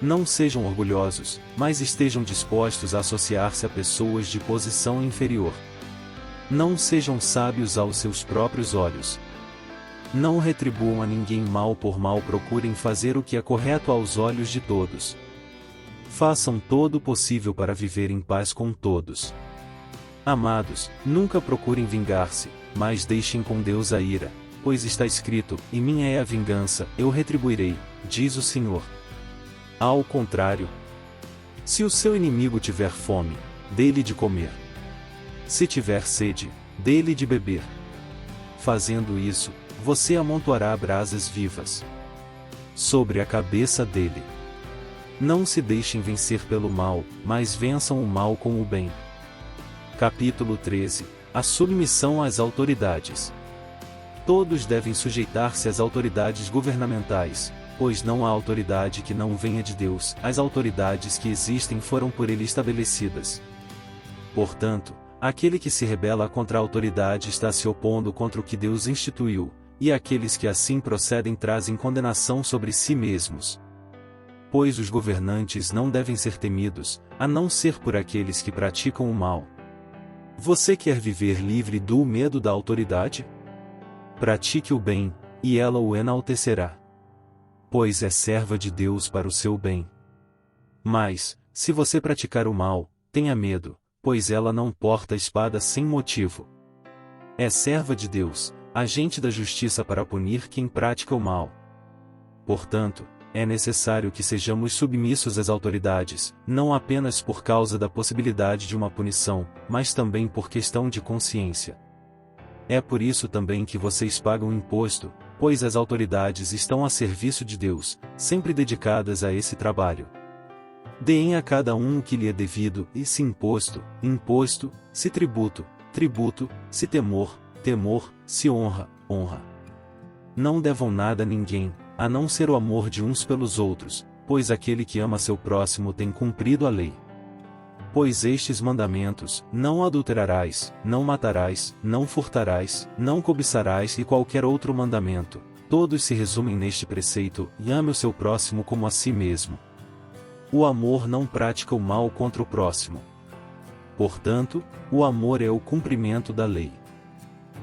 Não sejam orgulhosos, mas estejam dispostos a associar-se a pessoas de posição inferior. Não sejam sábios aos seus próprios olhos. Não retribuam a ninguém mal por mal, procurem fazer o que é correto aos olhos de todos. Façam todo o possível para viver em paz com todos. Amados, nunca procurem vingar-se, mas deixem com Deus a ira, pois está escrito: "E minha é a vingança, eu retribuirei", diz o Senhor. Ao contrário, se o seu inimigo tiver fome, dê-lhe de comer. Se tiver sede, dê-lhe de beber. Fazendo isso, você amontoará brasas vivas sobre a cabeça dele. Não se deixem vencer pelo mal, mas vençam o mal com o bem. Capítulo 13. A submissão às autoridades. Todos devem sujeitar-se às autoridades governamentais, pois não há autoridade que não venha de Deus. As autoridades que existem foram por ele estabelecidas. Portanto, aquele que se rebela contra a autoridade está se opondo contra o que Deus instituiu, e aqueles que assim procedem trazem condenação sobre si mesmos. Pois os governantes não devem ser temidos, a não ser por aqueles que praticam o mal. Você quer viver livre do medo da autoridade? Pratique o bem, e ela o enaltecerá. Pois é serva de Deus para o seu bem. Mas, se você praticar o mal, tenha medo, pois ela não porta espada sem motivo. É serva de Deus, agente da justiça para punir quem pratica o mal. Portanto, é necessário que sejamos submissos às autoridades, não apenas por causa da possibilidade de uma punição, mas também por questão de consciência. É por isso também que vocês pagam imposto, pois as autoridades estão a serviço de Deus, sempre dedicadas a esse trabalho. Deem a cada um o que lhe é devido, e se imposto, imposto, se tributo, tributo, se temor, temor, se honra, honra. Não devam nada a ninguém, a não ser o amor de uns pelos outros, pois aquele que ama seu próximo tem cumprido a lei. Pois estes mandamentos: não adulterarás, não matarás, não furtarás, não cobiçarás e qualquer outro mandamento, todos se resumem neste preceito: e ame o seu próximo como a si mesmo. O amor não pratica o mal contra o próximo. Portanto, o amor é o cumprimento da lei.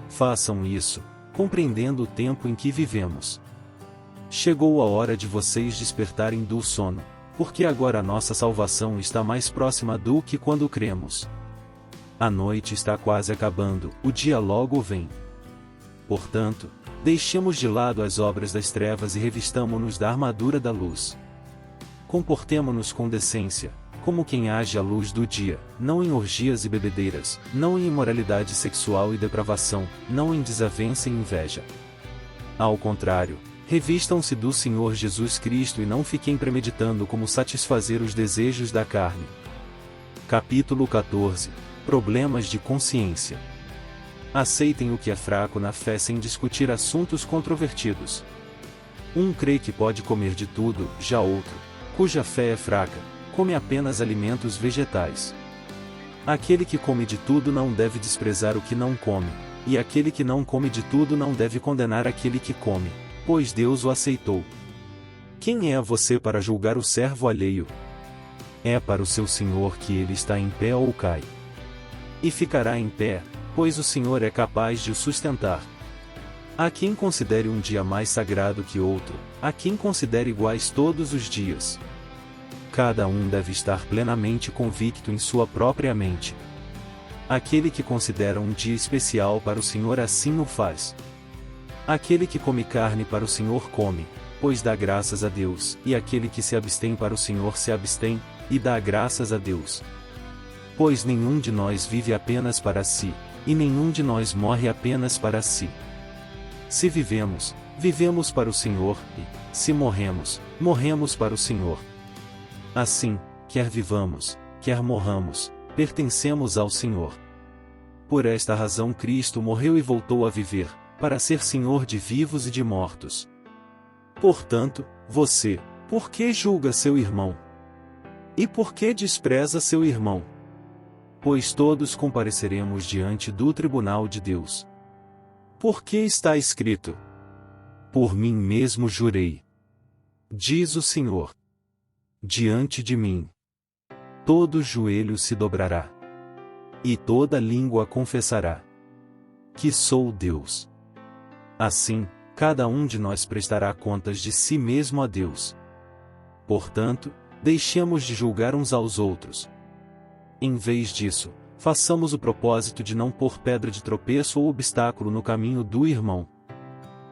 Façam isso, compreendendo o tempo em que vivemos. Chegou a hora de vocês despertarem do sono, porque agora a nossa salvação está mais próxima do que quando cremos. A noite está quase acabando, o dia logo vem. Portanto, deixemos de lado as obras das trevas e revistamo-nos da armadura da luz. Comportemo-nos com decência, como quem age à luz do dia, não em orgias e bebedeiras, não em imoralidade sexual e depravação, não em desavença e inveja. Ao contrário, revistam-se do Senhor Jesus Cristo e não fiquem premeditando como satisfazer os desejos da carne. Capítulo 14. Problemas de consciência. Aceitem o que é fraco na fé sem discutir assuntos controvertidos. Um crê que pode comer de tudo, já outro, cuja fé é fraca, come apenas alimentos vegetais. Aquele que come de tudo não deve desprezar o que não come, e aquele que não come de tudo não deve condenar aquele que come, pois Deus o aceitou. Quem é você para julgar o servo alheio? É para o seu Senhor que ele está em pé ou cai. E ficará em pé, pois o Senhor é capaz de o sustentar. Há quem considere um dia mais sagrado que outro, há quem considere iguais todos os dias. Cada um deve estar plenamente convicto em sua própria mente. Aquele que considera um dia especial para o Senhor assim o faz. Aquele que come carne para o Senhor come, pois dá graças a Deus, e aquele que se abstém para o Senhor se abstém, e dá graças a Deus. Pois nenhum de nós vive apenas para si, e nenhum de nós morre apenas para si. Se vivemos, vivemos para o Senhor, e, se morremos, morremos para o Senhor. Assim, quer vivamos, quer morramos, pertencemos ao Senhor. Por esta razão Cristo morreu e voltou a viver, para ser Senhor de vivos e de mortos. Portanto, você, por que julga seu irmão? E por que despreza seu irmão? Pois todos compareceremos diante do tribunal de Deus. Porque está escrito: por mim mesmo jurei, diz o Senhor, diante de mim todo joelho se dobrará, e toda língua confessará que sou Deus. Assim, cada um de nós prestará contas de si mesmo a Deus. Portanto, deixemos de julgar uns aos outros. Em vez disso, façamos o propósito de não pôr pedra de tropeço ou obstáculo no caminho do irmão.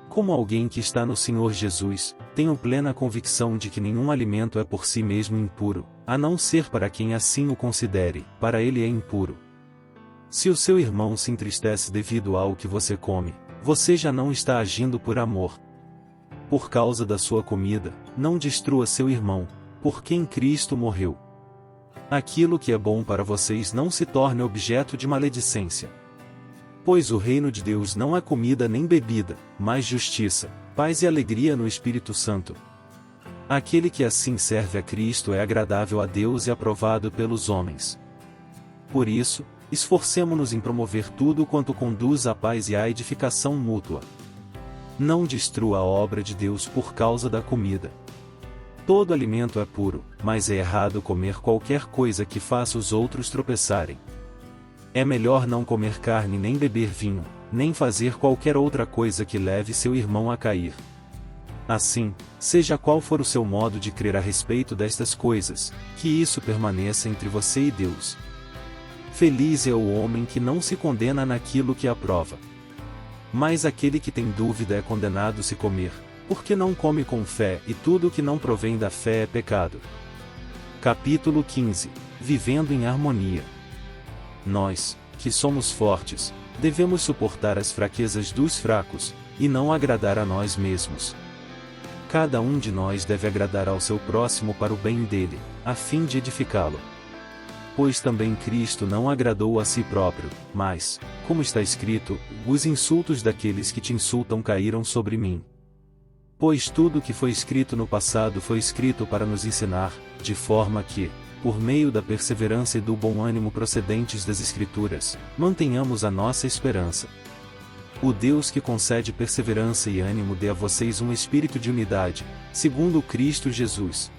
Como alguém que está no Senhor Jesus, tenho plena convicção de que nenhum alimento é por si mesmo impuro, a não ser para quem assim o considere, para ele é impuro. Se o seu irmão se entristece devido ao que você come, você já não está agindo por amor. Por causa da sua comida, não destrua seu irmão, por quem Cristo morreu. Aquilo que é bom para vocês não se torne objeto de maledicência. Pois o reino de Deus não é comida nem bebida, mas justiça, paz e alegria no Espírito Santo. Aquele que assim serve a Cristo é agradável a Deus e aprovado pelos homens. Por isso, esforcemo-nos em promover tudo quanto conduz à paz e à edificação mútua. Não destrua a obra de Deus por causa da comida. Todo alimento é puro, mas é errado comer qualquer coisa que faça os outros tropeçarem. É melhor não comer carne nem beber vinho, nem fazer qualquer outra coisa que leve seu irmão a cair. Assim, seja qual for o seu modo de crer a respeito destas coisas, que isso permaneça entre você e Deus. Feliz é o homem que não se condena naquilo que aprova. Mas aquele que tem dúvida é condenado se comer, porque não come com fé e tudo que não provém da fé é pecado. Capítulo 15 – Vivendo em harmonia. Nós, que somos fortes, devemos suportar as fraquezas dos fracos, e não agradar a nós mesmos. Cada um de nós deve agradar ao seu próximo para o bem dele, a fim de edificá-lo. Pois também Cristo não agradou a si próprio, mas, como está escrito, os insultos daqueles que te insultam caíram sobre mim. Pois tudo o que foi escrito no passado foi escrito para nos ensinar, de forma que, por meio da perseverança e do bom ânimo procedentes das Escrituras, mantenhamos a nossa esperança. O Deus que concede perseverança e ânimo dê a vocês um espírito de unidade, segundo Cristo Jesus,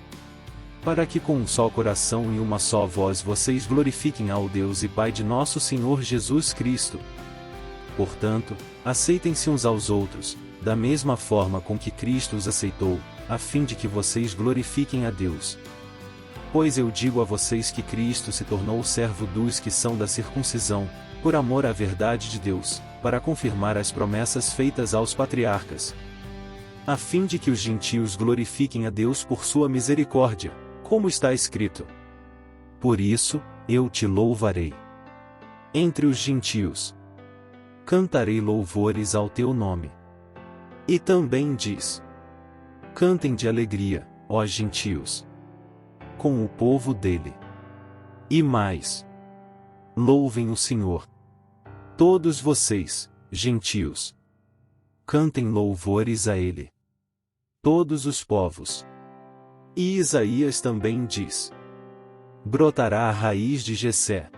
para que com um só coração e uma só voz vocês glorifiquem ao Deus e Pai de nosso Senhor Jesus Cristo. Portanto, aceitem-se uns aos outros, da mesma forma com que Cristo os aceitou, a fim de que vocês glorifiquem a Deus. Pois eu digo a vocês que Cristo se tornou servo dos que são da circuncisão, por amor à verdade de Deus, para confirmar as promessas feitas aos patriarcas, a fim de que os gentios glorifiquem a Deus por sua misericórdia, como está escrito: por isso, eu te louvarei entre os gentios. Cantarei louvores ao teu nome. E também diz: cantem de alegria, ó gentios, com o povo dele. E mais: louvem o Senhor. Todos vocês, gentios, cantem louvores a ele. Todos os povos. E Isaías também diz: brotará a raiz de Jessé,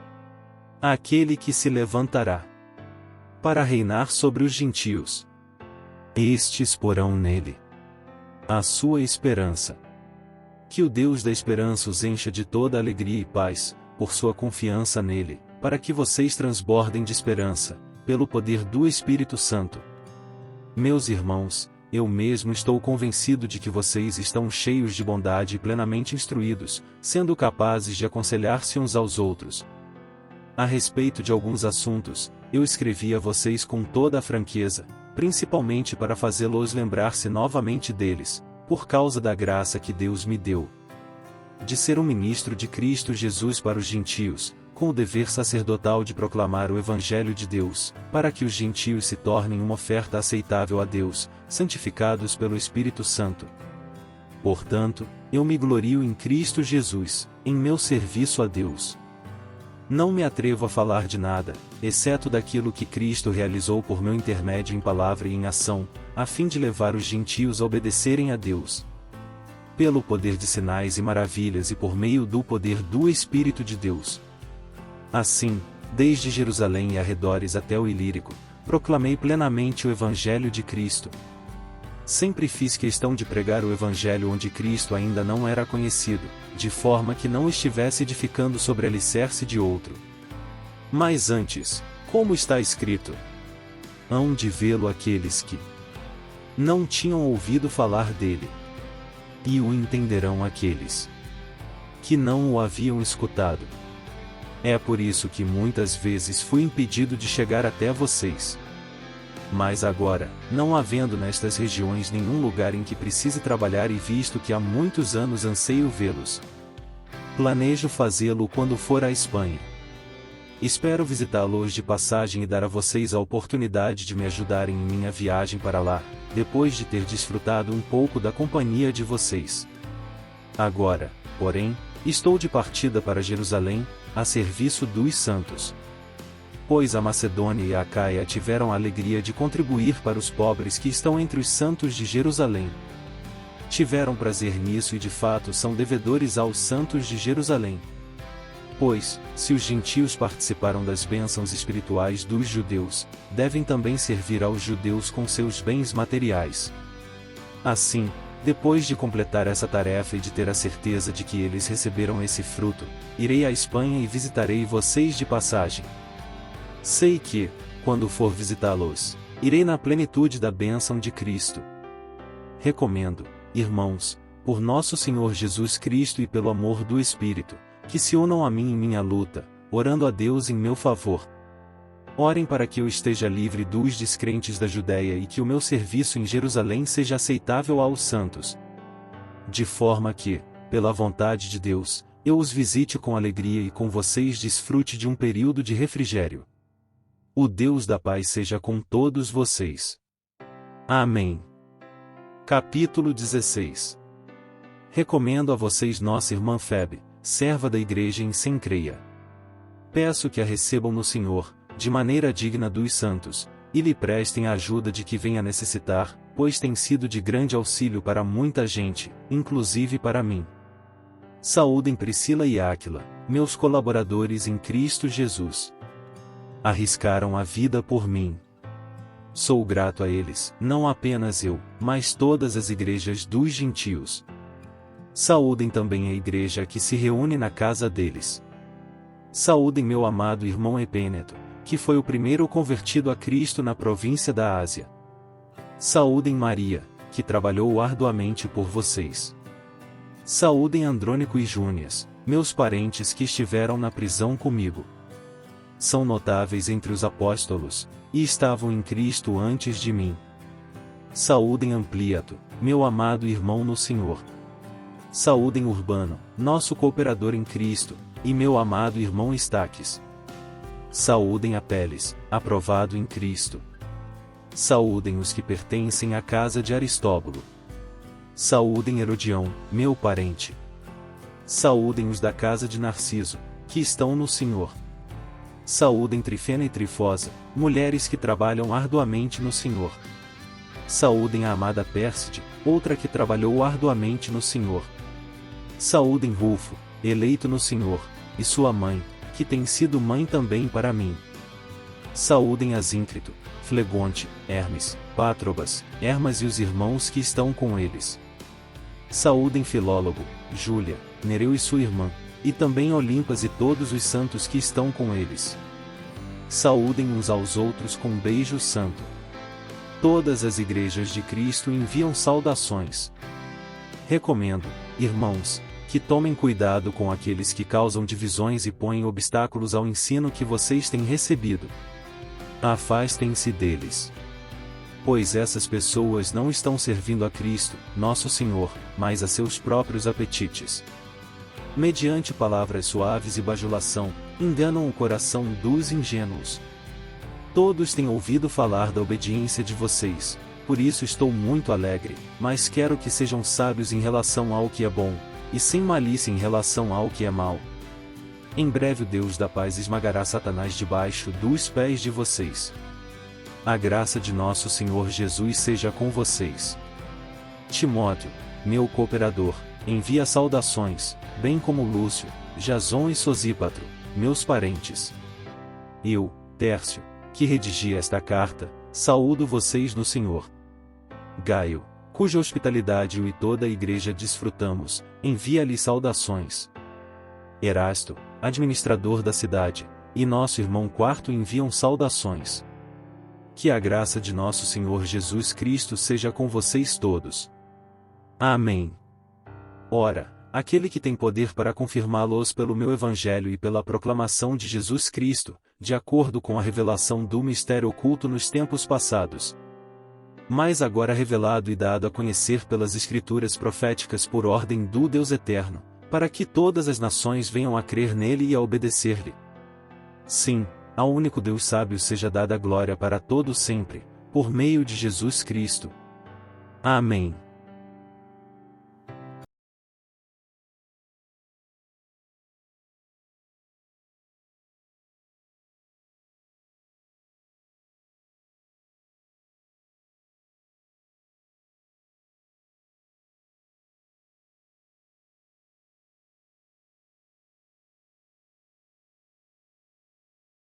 aquele que se levantará para reinar sobre os gentios. Estes porão nele a sua esperança. Que o Deus da esperança os encha de toda alegria e paz, por sua confiança nele, para que vocês transbordem de esperança, pelo poder do Espírito Santo. Meus irmãos, eu mesmo estou convencido de que vocês estão cheios de bondade e plenamente instruídos, sendo capazes de aconselhar-se uns aos outros. A respeito de alguns assuntos, eu escrevi a vocês com toda a franqueza, principalmente para fazê-los lembrar-se novamente deles, por causa da graça que Deus me deu de ser um ministro de Cristo Jesus para os gentios, com o dever sacerdotal de proclamar o Evangelho de Deus, para que os gentios se tornem uma oferta aceitável a Deus, santificados pelo Espírito Santo. Portanto, eu me glorio em Cristo Jesus, em meu serviço a Deus. Não me atrevo a falar de nada, exceto daquilo que Cristo realizou por meu intermédio em palavra e em ação, a fim de levar os gentios a obedecerem a Deus. pelo poder de sinais e maravilhas e por meio do poder do Espírito de Deus. Assim, desde Jerusalém e arredores até o Ilírico, proclamei plenamente o Evangelho de Cristo. Sempre fiz questão de pregar o Evangelho onde Cristo ainda não era conhecido, de forma que não estivesse edificando sobre alicerce de outro. Mas antes, como está escrito, hão de vê-lo aqueles que não tinham ouvido falar dele, e o entenderão aqueles que não o haviam escutado. É por isso que muitas vezes fui impedido de chegar até vocês. Mas agora, não havendo nestas regiões nenhum lugar em que precise trabalhar e visto que há muitos anos anseio vê-los, planejo fazê-lo quando for à Espanha. Espero visitá-los de passagem e dar a vocês a oportunidade de me ajudarem em minha viagem para lá, depois de ter desfrutado um pouco da companhia de vocês. Agora, porém, estou de partida para Jerusalém, a serviço dos santos. Pois a Macedônia e a Acaia tiveram a alegria de contribuir para os pobres que estão entre os santos de Jerusalém. Tiveram prazer nisso e de fato são devedores aos santos de Jerusalém. Pois, se os gentios participaram das bênçãos espirituais dos judeus, devem também servir aos judeus com seus bens materiais. Assim, depois de completar essa tarefa e de ter a certeza de que eles receberam esse fruto, irei à Espanha e visitarei vocês de passagem. Sei que, quando for visitá-los, irei na plenitude da bênção de Cristo. Recomendo, irmãos, por nosso Senhor Jesus Cristo e pelo amor do Espírito, que se unam a mim em minha luta, orando a Deus em meu favor. Orem para que eu esteja livre dos descrentes da Judéia e que o meu serviço em Jerusalém seja aceitável aos santos. De forma que, pela vontade de Deus, eu os visite com alegria e com vocês desfrute de um período de refrigério. O Deus da paz seja com todos vocês. Amém. Capítulo 16. Recomendo a vocês nossa irmã Febe, serva da igreja em Cencreia. Peço que a recebam no Senhor, de maneira digna dos santos, e lhe prestem a ajuda de que venha necessitar, pois tem sido de grande auxílio para muita gente, inclusive para mim. Saúdem Priscila e Áquila, meus colaboradores em Cristo Jesus. Arriscaram a vida por mim. Sou grato a eles, não apenas eu, mas todas as igrejas dos gentios. Saúdem também a igreja que se reúne na casa deles. Saúdem meu amado irmão Epêneto, que foi o primeiro convertido a Cristo na província da Ásia. Saúdem Maria, que trabalhou arduamente por vocês. Saúdem Andrônico e Júnias, meus parentes que estiveram na prisão comigo. São notáveis entre os apóstolos, e estavam em Cristo antes de mim. Saúdem Ampliato, meu amado irmão no Senhor. Saúdem Urbano, nosso cooperador em Cristo, e meu amado irmão Estaques. Saúdem Apeles, aprovado em Cristo. Saúdem os que pertencem à casa de Aristóbulo. Saúdem Herodião, meu parente. Saúdem os da casa de Narciso, que estão no Senhor. Saúdem Trifena e Trifosa, mulheres que trabalham arduamente no Senhor. Saúdem a amada Pérside, outra que trabalhou arduamente no Senhor. Saúdem Rufo, eleito no Senhor, e sua mãe, que tem sido mãe também para mim. Saúdem Asíncrito, Flegonte, Hermes, Pátrobas, Hermas e os irmãos que estão com eles. Saúdem Filólogo, Júlia, Nereu e sua irmã, e também Olimpas e todos os santos que estão com eles. Saúdem uns aos outros com um beijo santo. Todas as igrejas de Cristo enviam saudações. Recomendo, irmãos, que tomem cuidado com aqueles que causam divisões e põem obstáculos ao ensino que vocês têm recebido. Afastem-se deles. Pois essas pessoas não estão servindo a Cristo, nosso Senhor, mas a seus próprios apetites. Mediante palavras suaves e bajulação, enganam o coração dos ingênuos. Todos têm ouvido falar da obediência de vocês, por isso estou muito alegre, mas quero que sejam sábios em relação ao que é bom, e sem malícia em relação ao que é mal. Em breve o Deus da paz esmagará Satanás debaixo dos pés de vocês. A graça de nosso Senhor Jesus seja com vocês. Timóteo, meu cooperador, envia saudações, bem como Lúcio, Jason e Sosípatro, meus parentes. Eu, Tércio, que redigi esta carta, saúdo vocês no Senhor. Gaio, cuja hospitalidade eu e toda a igreja desfrutamos, envia-lhe saudações. Erasto, administrador da cidade, e nosso irmão Quarto enviam saudações. Que a graça de nosso Senhor Jesus Cristo seja com vocês todos. Amém. Ora, aquele que tem poder para confirmá-los pelo meu evangelho e pela proclamação de Jesus Cristo, de acordo com a revelação do mistério oculto nos tempos passados, mas agora revelado e dado a conhecer pelas escrituras proféticas por ordem do Deus eterno, para que todas as nações venham a crer nele e a obedecer-lhe. Sim, ao único Deus sábio seja dada a glória para todo sempre, por meio de Jesus Cristo. Amém.